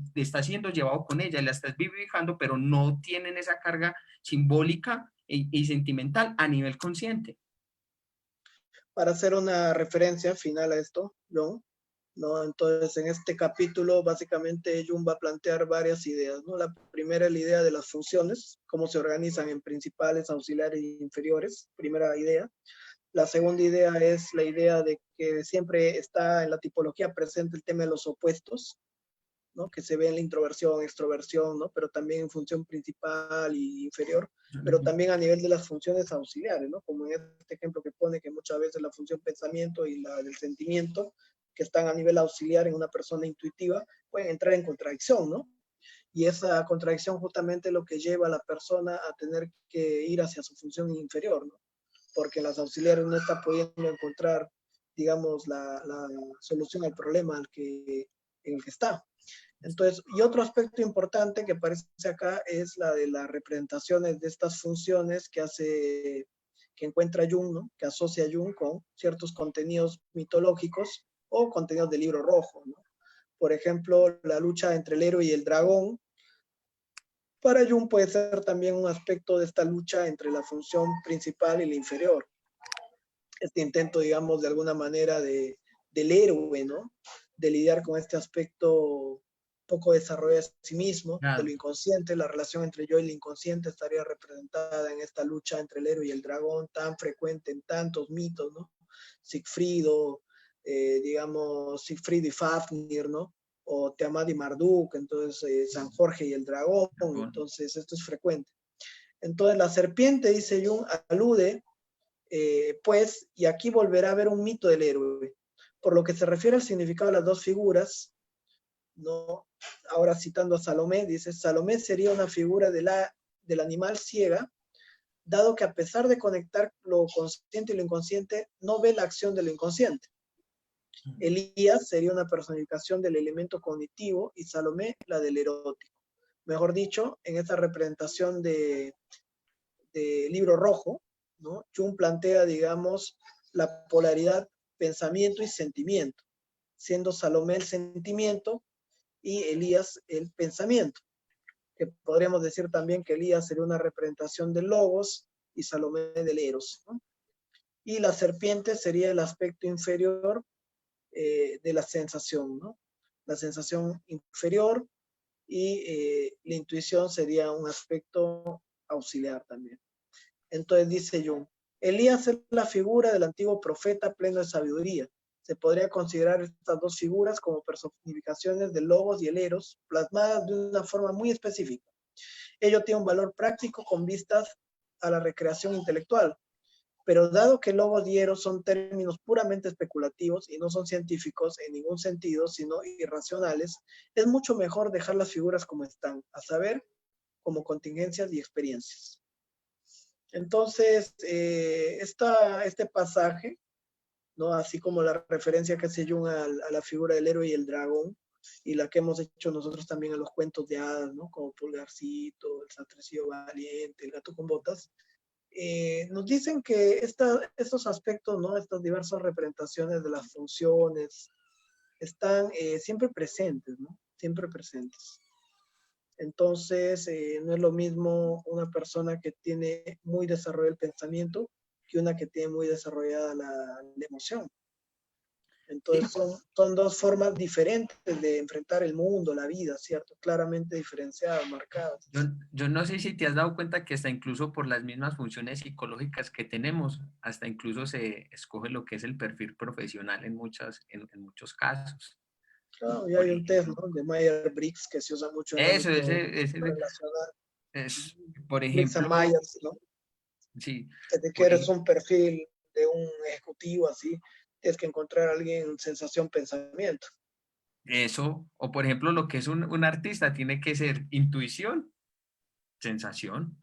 siendo llevado con ella, la estás vivificando, pero no tienen esa carga simbólica y sentimental a nivel consciente. Para hacer una referencia final a esto, John, ¿no? Entonces, en este capítulo, básicamente, Jung va a plantear varias ideas, ¿no? La primera es la idea de las funciones, cómo se organizan en principales, auxiliares e inferiores, primera idea. La segunda idea es la idea de que siempre está en la tipología presente el tema de los opuestos, ¿no? Que se ve en la introversión, extroversión, ¿no? Pero también en función principal y inferior, pero también a nivel de las funciones auxiliares, ¿no? Como en este ejemplo que pone que muchas veces la función pensamiento y la del sentimiento, que están a nivel auxiliar en una persona intuitiva, pueden entrar en contradicción, ¿no? Y esa contradicción justamente es lo que lleva a la persona a tener que ir hacia su función inferior, ¿no? Porque las auxiliares no está pudiendo encontrar, digamos, la solución al problema en el que está. Entonces, y otro aspecto importante que aparece acá es la de las representaciones de estas funciones que encuentra Jung, ¿no? Que asocia Jung con ciertos contenidos mitológicos o contenidos del libro rojo, ¿no? Por ejemplo, la lucha entre el héroe y el dragón, para Jung puede ser también un aspecto de esta lucha entre la función principal y la inferior. Este intento, digamos, de alguna manera del héroe, ¿no? De lidiar con este aspecto poco desarrollado de sí mismo, de lo Claro. inconsciente. La relación entre yo y el inconsciente estaría representada en esta lucha entre el héroe y el dragón, tan frecuente en tantos mitos, ¿no? Sigfrido, digamos, Sigfrido y Fafnir, ¿no? O Tiamat y Marduk, entonces San Jorge y el dragón, entonces esto es frecuente. Entonces la serpiente, dice Jung, alude pues, y aquí volverá a haber un mito del héroe. Por lo que se refiere al significado de las dos figuras, ¿no? Ahora citando a Salomé, dice, Salomé sería una figura del animal ciega, dado que a pesar de conectar lo consciente y lo inconsciente, no ve la acción de lo inconsciente. Elías sería una personificación del elemento cognitivo y Salomé la del erótico. Mejor dicho, en esta representación de Libro Rojo, ¿no? Jung plantea, digamos, la polaridad pensamiento y sentimiento, siendo Salomé el sentimiento y Elías el pensamiento, que podríamos decir también que Elías sería una representación del logos y Salomé del eros, ¿no? Y la serpiente sería el aspecto inferior de la sensación, ¿no? La sensación inferior y la intuición sería un aspecto auxiliar también. Entonces dice Jung, Elías es la figura del antiguo profeta pleno de sabiduría. Se podría considerar estas dos figuras como personificaciones del logos y el eros, plasmadas de una forma muy específica. Ello tiene un valor práctico con vistas a la recreación intelectual, pero dado que logos y eros son términos puramente especulativos y no son científicos en ningún sentido, sino irracionales, es mucho mejor dejar las figuras como están, a saber, como contingencias y experiencias. Entonces, este pasaje, ¿no? Así como la referencia que hace Jung a la figura del héroe y el dragón, y la que hemos hecho nosotros también en los cuentos de hadas, ¿no? Como Pulgarcito, el Sastrecillo Valiente, el Gato con Botas, nos dicen que estos aspectos, ¿no? Estas diversas representaciones de las funciones están siempre presentes, ¿no? Siempre presentes. Entonces, no es lo mismo una persona que tiene muy desarrollado el pensamiento que una que tiene muy desarrollada la emoción. Sí, Entonces, son dos formas diferentes de enfrentar el mundo, la vida, ¿cierto? Claramente diferenciadas, marcadas. yo no sé si te has dado cuenta que hasta incluso por las mismas funciones psicológicas que tenemos, hasta incluso se escoge lo que es el perfil profesional en muchos casos. Claro, y Por hay un test, ejemplo, ¿no? De Myers-Briggs que se usa mucho en el eso, ámbito relacional. es, por Briggs and ejemplo, Myers, ¿no? sí, Que te por quieres ejemplo, un perfil de un ejecutivo así, tienes que encontrar a alguien sensación, pensamiento. Eso, o por ejemplo, lo que es un artista tiene que ser intuición, sensación,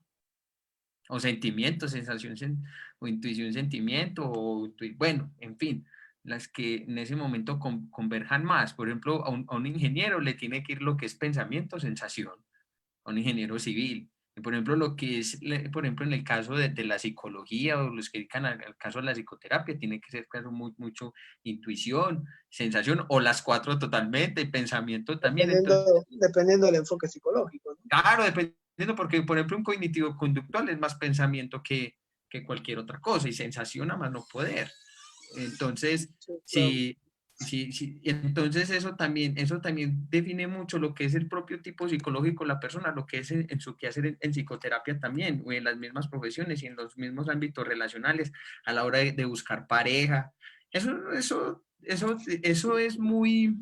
o sentimiento, sensación, o intuición, sentimiento, bueno, en fin, las que en ese momento converjan más. Por ejemplo, a un ingeniero le tiene que ir lo que es pensamiento, sensación, a un ingeniero civil. Y por ejemplo, lo que es, por ejemplo, en el caso de la psicología o los que dedican al caso de la psicoterapia, tiene que ser claro, mucho intuición, sensación, o las cuatro totalmente, pensamiento también. Entonces, Dependiendo del enfoque psicológico, ¿no? claro, dependiendo, porque por ejemplo un cognitivo conductual es más pensamiento que cualquier otra cosa y sensación a más no poder. Entonces, Sí, claro. entonces eso también define mucho lo que es el propio tipo psicológico de la persona, lo que es en su quehacer en psicoterapia también, o en las mismas profesiones y en los mismos ámbitos relacionales, a la hora de buscar pareja. Eso es muy,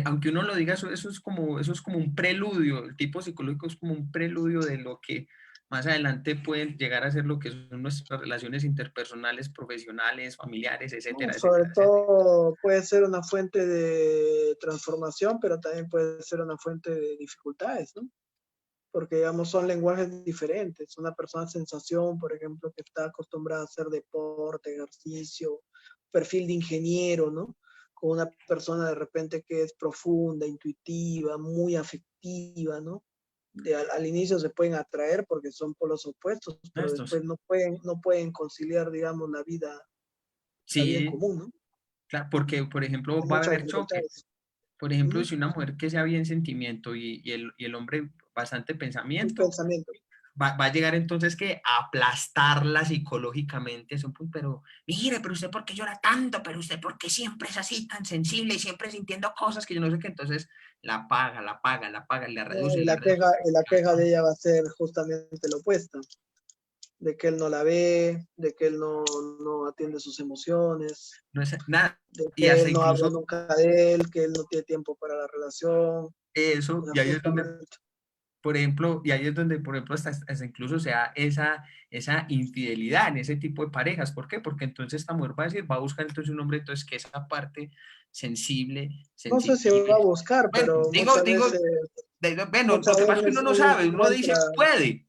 aunque uno lo diga, eso es como un preludio, el tipo psicológico es como un preludio de lo que más adelante pueden llegar a ser lo que son nuestras relaciones interpersonales, profesionales, familiares, No, etcétera, sobre etcétera, etcétera. todo puede ser una fuente de transformación, pero también puede ser una fuente de dificultades, ¿no? Porque, digamos, son lenguajes diferentes. Una persona sensación, por ejemplo, que está acostumbrada a hacer deporte, ejercicio, perfil de ingeniero, ¿no? Con una persona de repente que es profunda, intuitiva, muy afectiva, ¿no? Al inicio se pueden atraer porque son polos opuestos, pero Estos, después no pueden conciliar, digamos, la vida en sí, común, ¿no? claro, porque, por ejemplo, Hay va a muchas haber choque. dificultades. Por ejemplo, Ujú. si una mujer que sea bien sentimiento y el hombre bastante Un pensamiento, pensamiento. va a llegar entonces que a aplastarla psicológicamente, es un punto, pero mire, pero usted por qué llora tanto, pero usted por qué siempre es así tan sensible y siempre sintiendo cosas que yo no sé qué, entonces la paga, la paga, la paga, la reduce, la reduce. Y la queja de ella va a ser justamente lo opuesto, de que él no la ve, de que él no atiende sus emociones, No es nada. de Y que hasta él no habla incluso nunca de él, que él no tiene tiempo para la relación. O eso, sea, y ahí es donde, justamente. por ejemplo, y ahí es donde, por ejemplo, hasta incluso se da esa infidelidad en ese tipo de parejas. ¿Por qué? Porque entonces esta mujer va a decir, va a buscar entonces un hombre entonces que esa parte sensible, No sé si va sensitiva. a buscar, Bueno, pero bueno, lo muchas que pasa es que veces uno no sabe, uno encuentra, dice puede,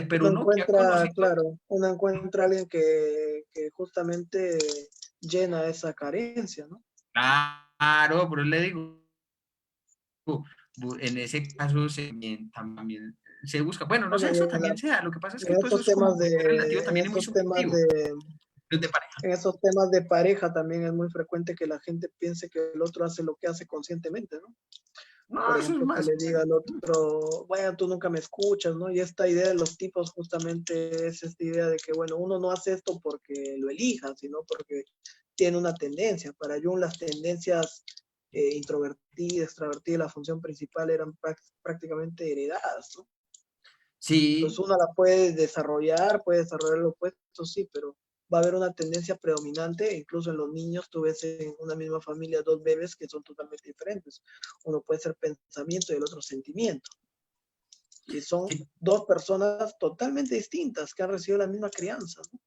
pero uno uno que ha encuentra, conocido. claro, uno encuentra a alguien que justamente llena esa carencia, ¿no? Claro, pero le digo, en ese caso también se busca. Bueno, no sé, Bueno, eso también se da. Lo que pasa es y que todo eso es como muy relativo en también y muy estos temas subjetivo. Es de pareja. en esos temas de pareja también es muy frecuente que la gente piense que el otro hace lo que hace conscientemente, ¿no? No, Por eso es ejemplo, que más. le diga al otro, bueno, tú nunca me escuchas, ¿no? Y esta idea de los tipos justamente es esta idea de que, bueno, uno no hace esto porque lo elija, sino porque tiene una tendencia. Para Jung las tendencias introvertida, extravertida, la función principal eran prácticamente heredadas, ¿no? Entonces Sí, uno la puede desarrollar lo opuesto, sí, pero va a haber una tendencia predominante, incluso en los niños, tú ves en una misma familia dos bebés que son totalmente diferentes. Uno puede ser pensamiento y el otro sentimiento. Y son sí, dos personas totalmente distintas que han recibido la misma crianza, ¿no?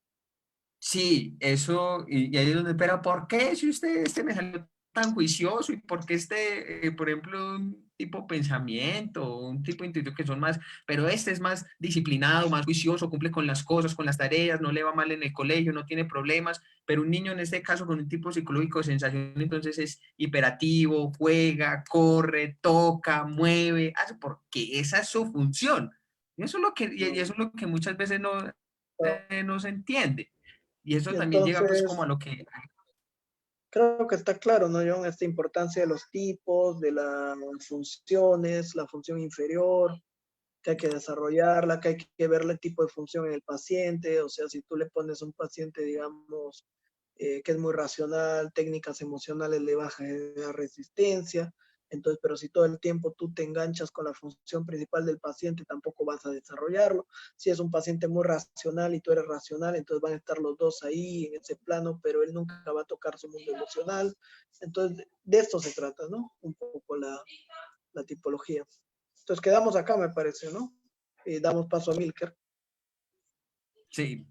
sí, eso, y ahí es donde, pero ¿por qué si usted me salió tan juicioso y por qué por ejemplo, un tipo pensamiento, un tipo intuitivo que son más, pero este es más disciplinado, más juicioso, cumple con las cosas, con las tareas, no le va mal en el colegio, no tiene problemas, pero un niño en este caso con un tipo psicológico de sensación, entonces es hiperactivo, juega, corre, toca, mueve, hace porque esa es su función. Y eso es lo que, y eso es lo que muchas veces no se entiende. Y eso Y también llega pues como a entonces, lo que, creo que está claro, ¿no, John? Esta importancia de los tipos, de las funciones, la función inferior, que hay que desarrollarla, que hay que ver el tipo de función en el paciente, o sea, si tú le pones a un paciente, digamos, que es muy racional, técnicas emocionales le baja la resistencia, entonces, pero si todo el tiempo tú te enganchas con la función principal del paciente, tampoco vas a desarrollarlo. Si es un paciente muy racional y tú eres racional, entonces van a estar los dos ahí en ese plano, pero él nunca va a tocar su mundo emocional. Entonces, de esto se trata, ¿no? Un poco la tipología. Entonces, quedamos acá, me parece, ¿no? Y damos paso a Milker. sí.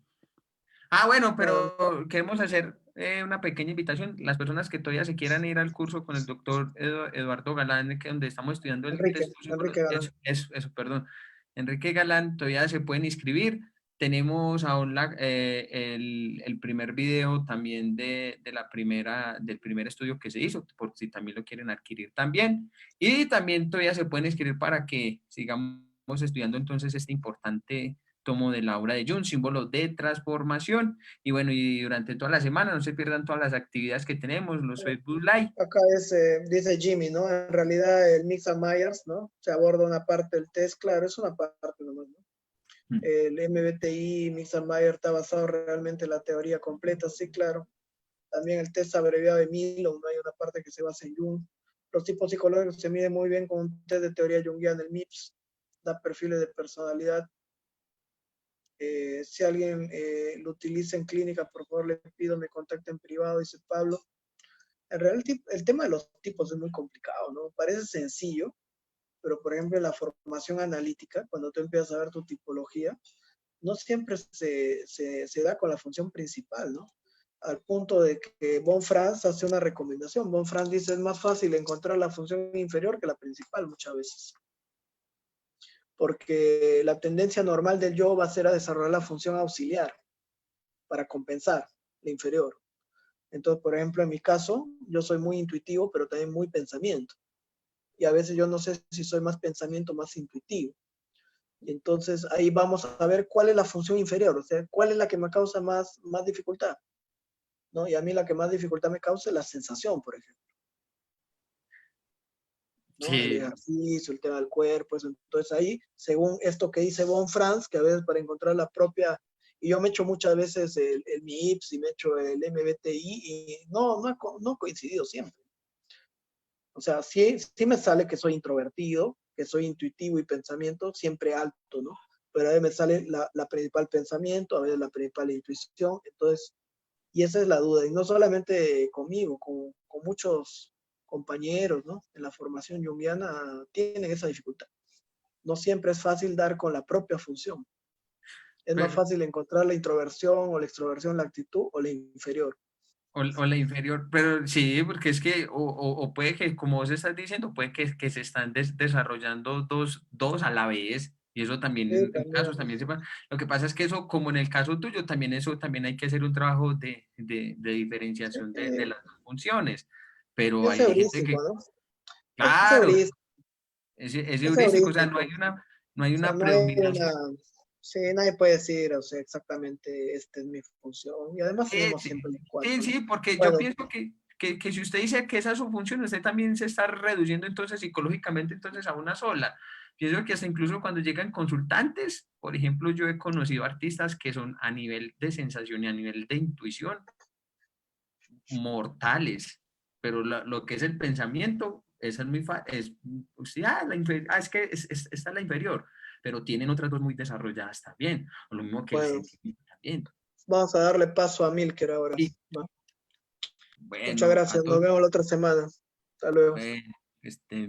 Ah, bueno, Bueno, pero queremos hacer una pequeña invitación. Las personas que todavía se quieran ir al curso con el doctor Eduardo Galán, que donde estamos estudiando el texto, Enrique Galán. eso, perdón. Enrique Galán, todavía se pueden inscribir. Tenemos aún el primer video también del primer estudio que se hizo, por si también lo quieren adquirir también. Y también todavía se pueden inscribir para que sigamos estudiando entonces este importante tomo de la obra de Jung, símbolo de transformación. Y bueno, y durante toda la semana no se pierdan todas las actividades que tenemos, los Facebook Live. Acá dice Jimmy, ¿no? En realidad el Mix and Myers, ¿no? Se aborda una parte del test, claro, es una parte nomás, ¿no? El MBTI, Mix and Myers está basado realmente en la teoría completa, sí, claro. También el test abreviado de Milon, ¿no? Hay una parte que se basa en Jung. Los tipos psicológicos se miden muy bien con un test de teoría junguiana, el MIPS, da perfiles de personalidad. Si alguien lo utiliza en clínica, por favor le pido me contacte en privado, dice Pablo. En realidad el tema de los tipos es muy complicado, ¿no? Parece sencillo, pero por ejemplo en la formación analítica, cuando tú empiezas a ver tu tipología, no siempre se da con la función principal, ¿no? Al punto de que Von Franz hace una recomendación. Von Franz dice es más fácil encontrar la función inferior que la principal muchas veces. Porque la tendencia normal del yo va a ser a desarrollar la función auxiliar para compensar la inferior. Entonces, por ejemplo, en mi caso, yo soy muy intuitivo, pero también muy pensamiento. Y a veces yo no sé si soy más pensamiento o más intuitivo. Y entonces ahí vamos a ver cuál es la función inferior, o sea, cuál es la que me causa más dificultad, ¿no? Y a mí la que más dificultad me causa es la sensación, por ejemplo, ¿no? El Sí, ejercicio, el tema del cuerpo, eso. Entonces ahí, según esto que dice Von Franz, que a veces para encontrar la propia, y yo me echo muchas veces el MIPS y me echo el MBTI y no ha coincidido siempre. O sea, sí me sale que soy introvertido, que soy intuitivo y pensamiento siempre alto, ¿no? Pero a veces me sale la principal pensamiento, a veces la principal intuición, entonces, y esa es la duda, y no solamente conmigo, con muchos compañeros, ¿no? En la formación junguiana tienen esa dificultad. No siempre es fácil dar con la propia función. Es más pues, fácil encontrar la introversión o la extroversión, la actitud o la inferior. o la inferior, pero sí, porque es que, o puede que, como vos estás diciendo, puede que se están desarrollando dos a la vez, y eso también Sí, en casos también. también se va. Lo que pasa es que eso, como en el caso tuyo, también eso también hay que hacer un trabajo de Sí, diferenciación de las dos funciones, pero es hay gente que, heurístico, ¿no? Es claro, heurístico. es Es heurístico, o sea, heurístico. no hay O sea, una no hay una, predominancia. sí, nadie puede decir, o sea, exactamente esta es mi función. Y además Sí, tenemos siempre el cuatro, sí, ¿no? sí, porque yo Bueno, pienso que si usted dice que esa es su función, usted también se está reduciendo entonces psicológicamente entonces a una sola. Pienso que hasta incluso cuando llegan consultantes, por ejemplo, yo he conocido artistas que son a nivel de sensación y a nivel de intuición mortales, pero lo que es el pensamiento, esa es muy fácil, sí, es que esta es la inferior, pero tienen otras dos muy desarrolladas también, o lo mismo que el bueno, sentimiento también. vamos a darle paso a Milker ahora. Y ¿Va? Muchas bueno, a gracias, nos todos, vemos la otra semana. Hasta luego. bueno, este,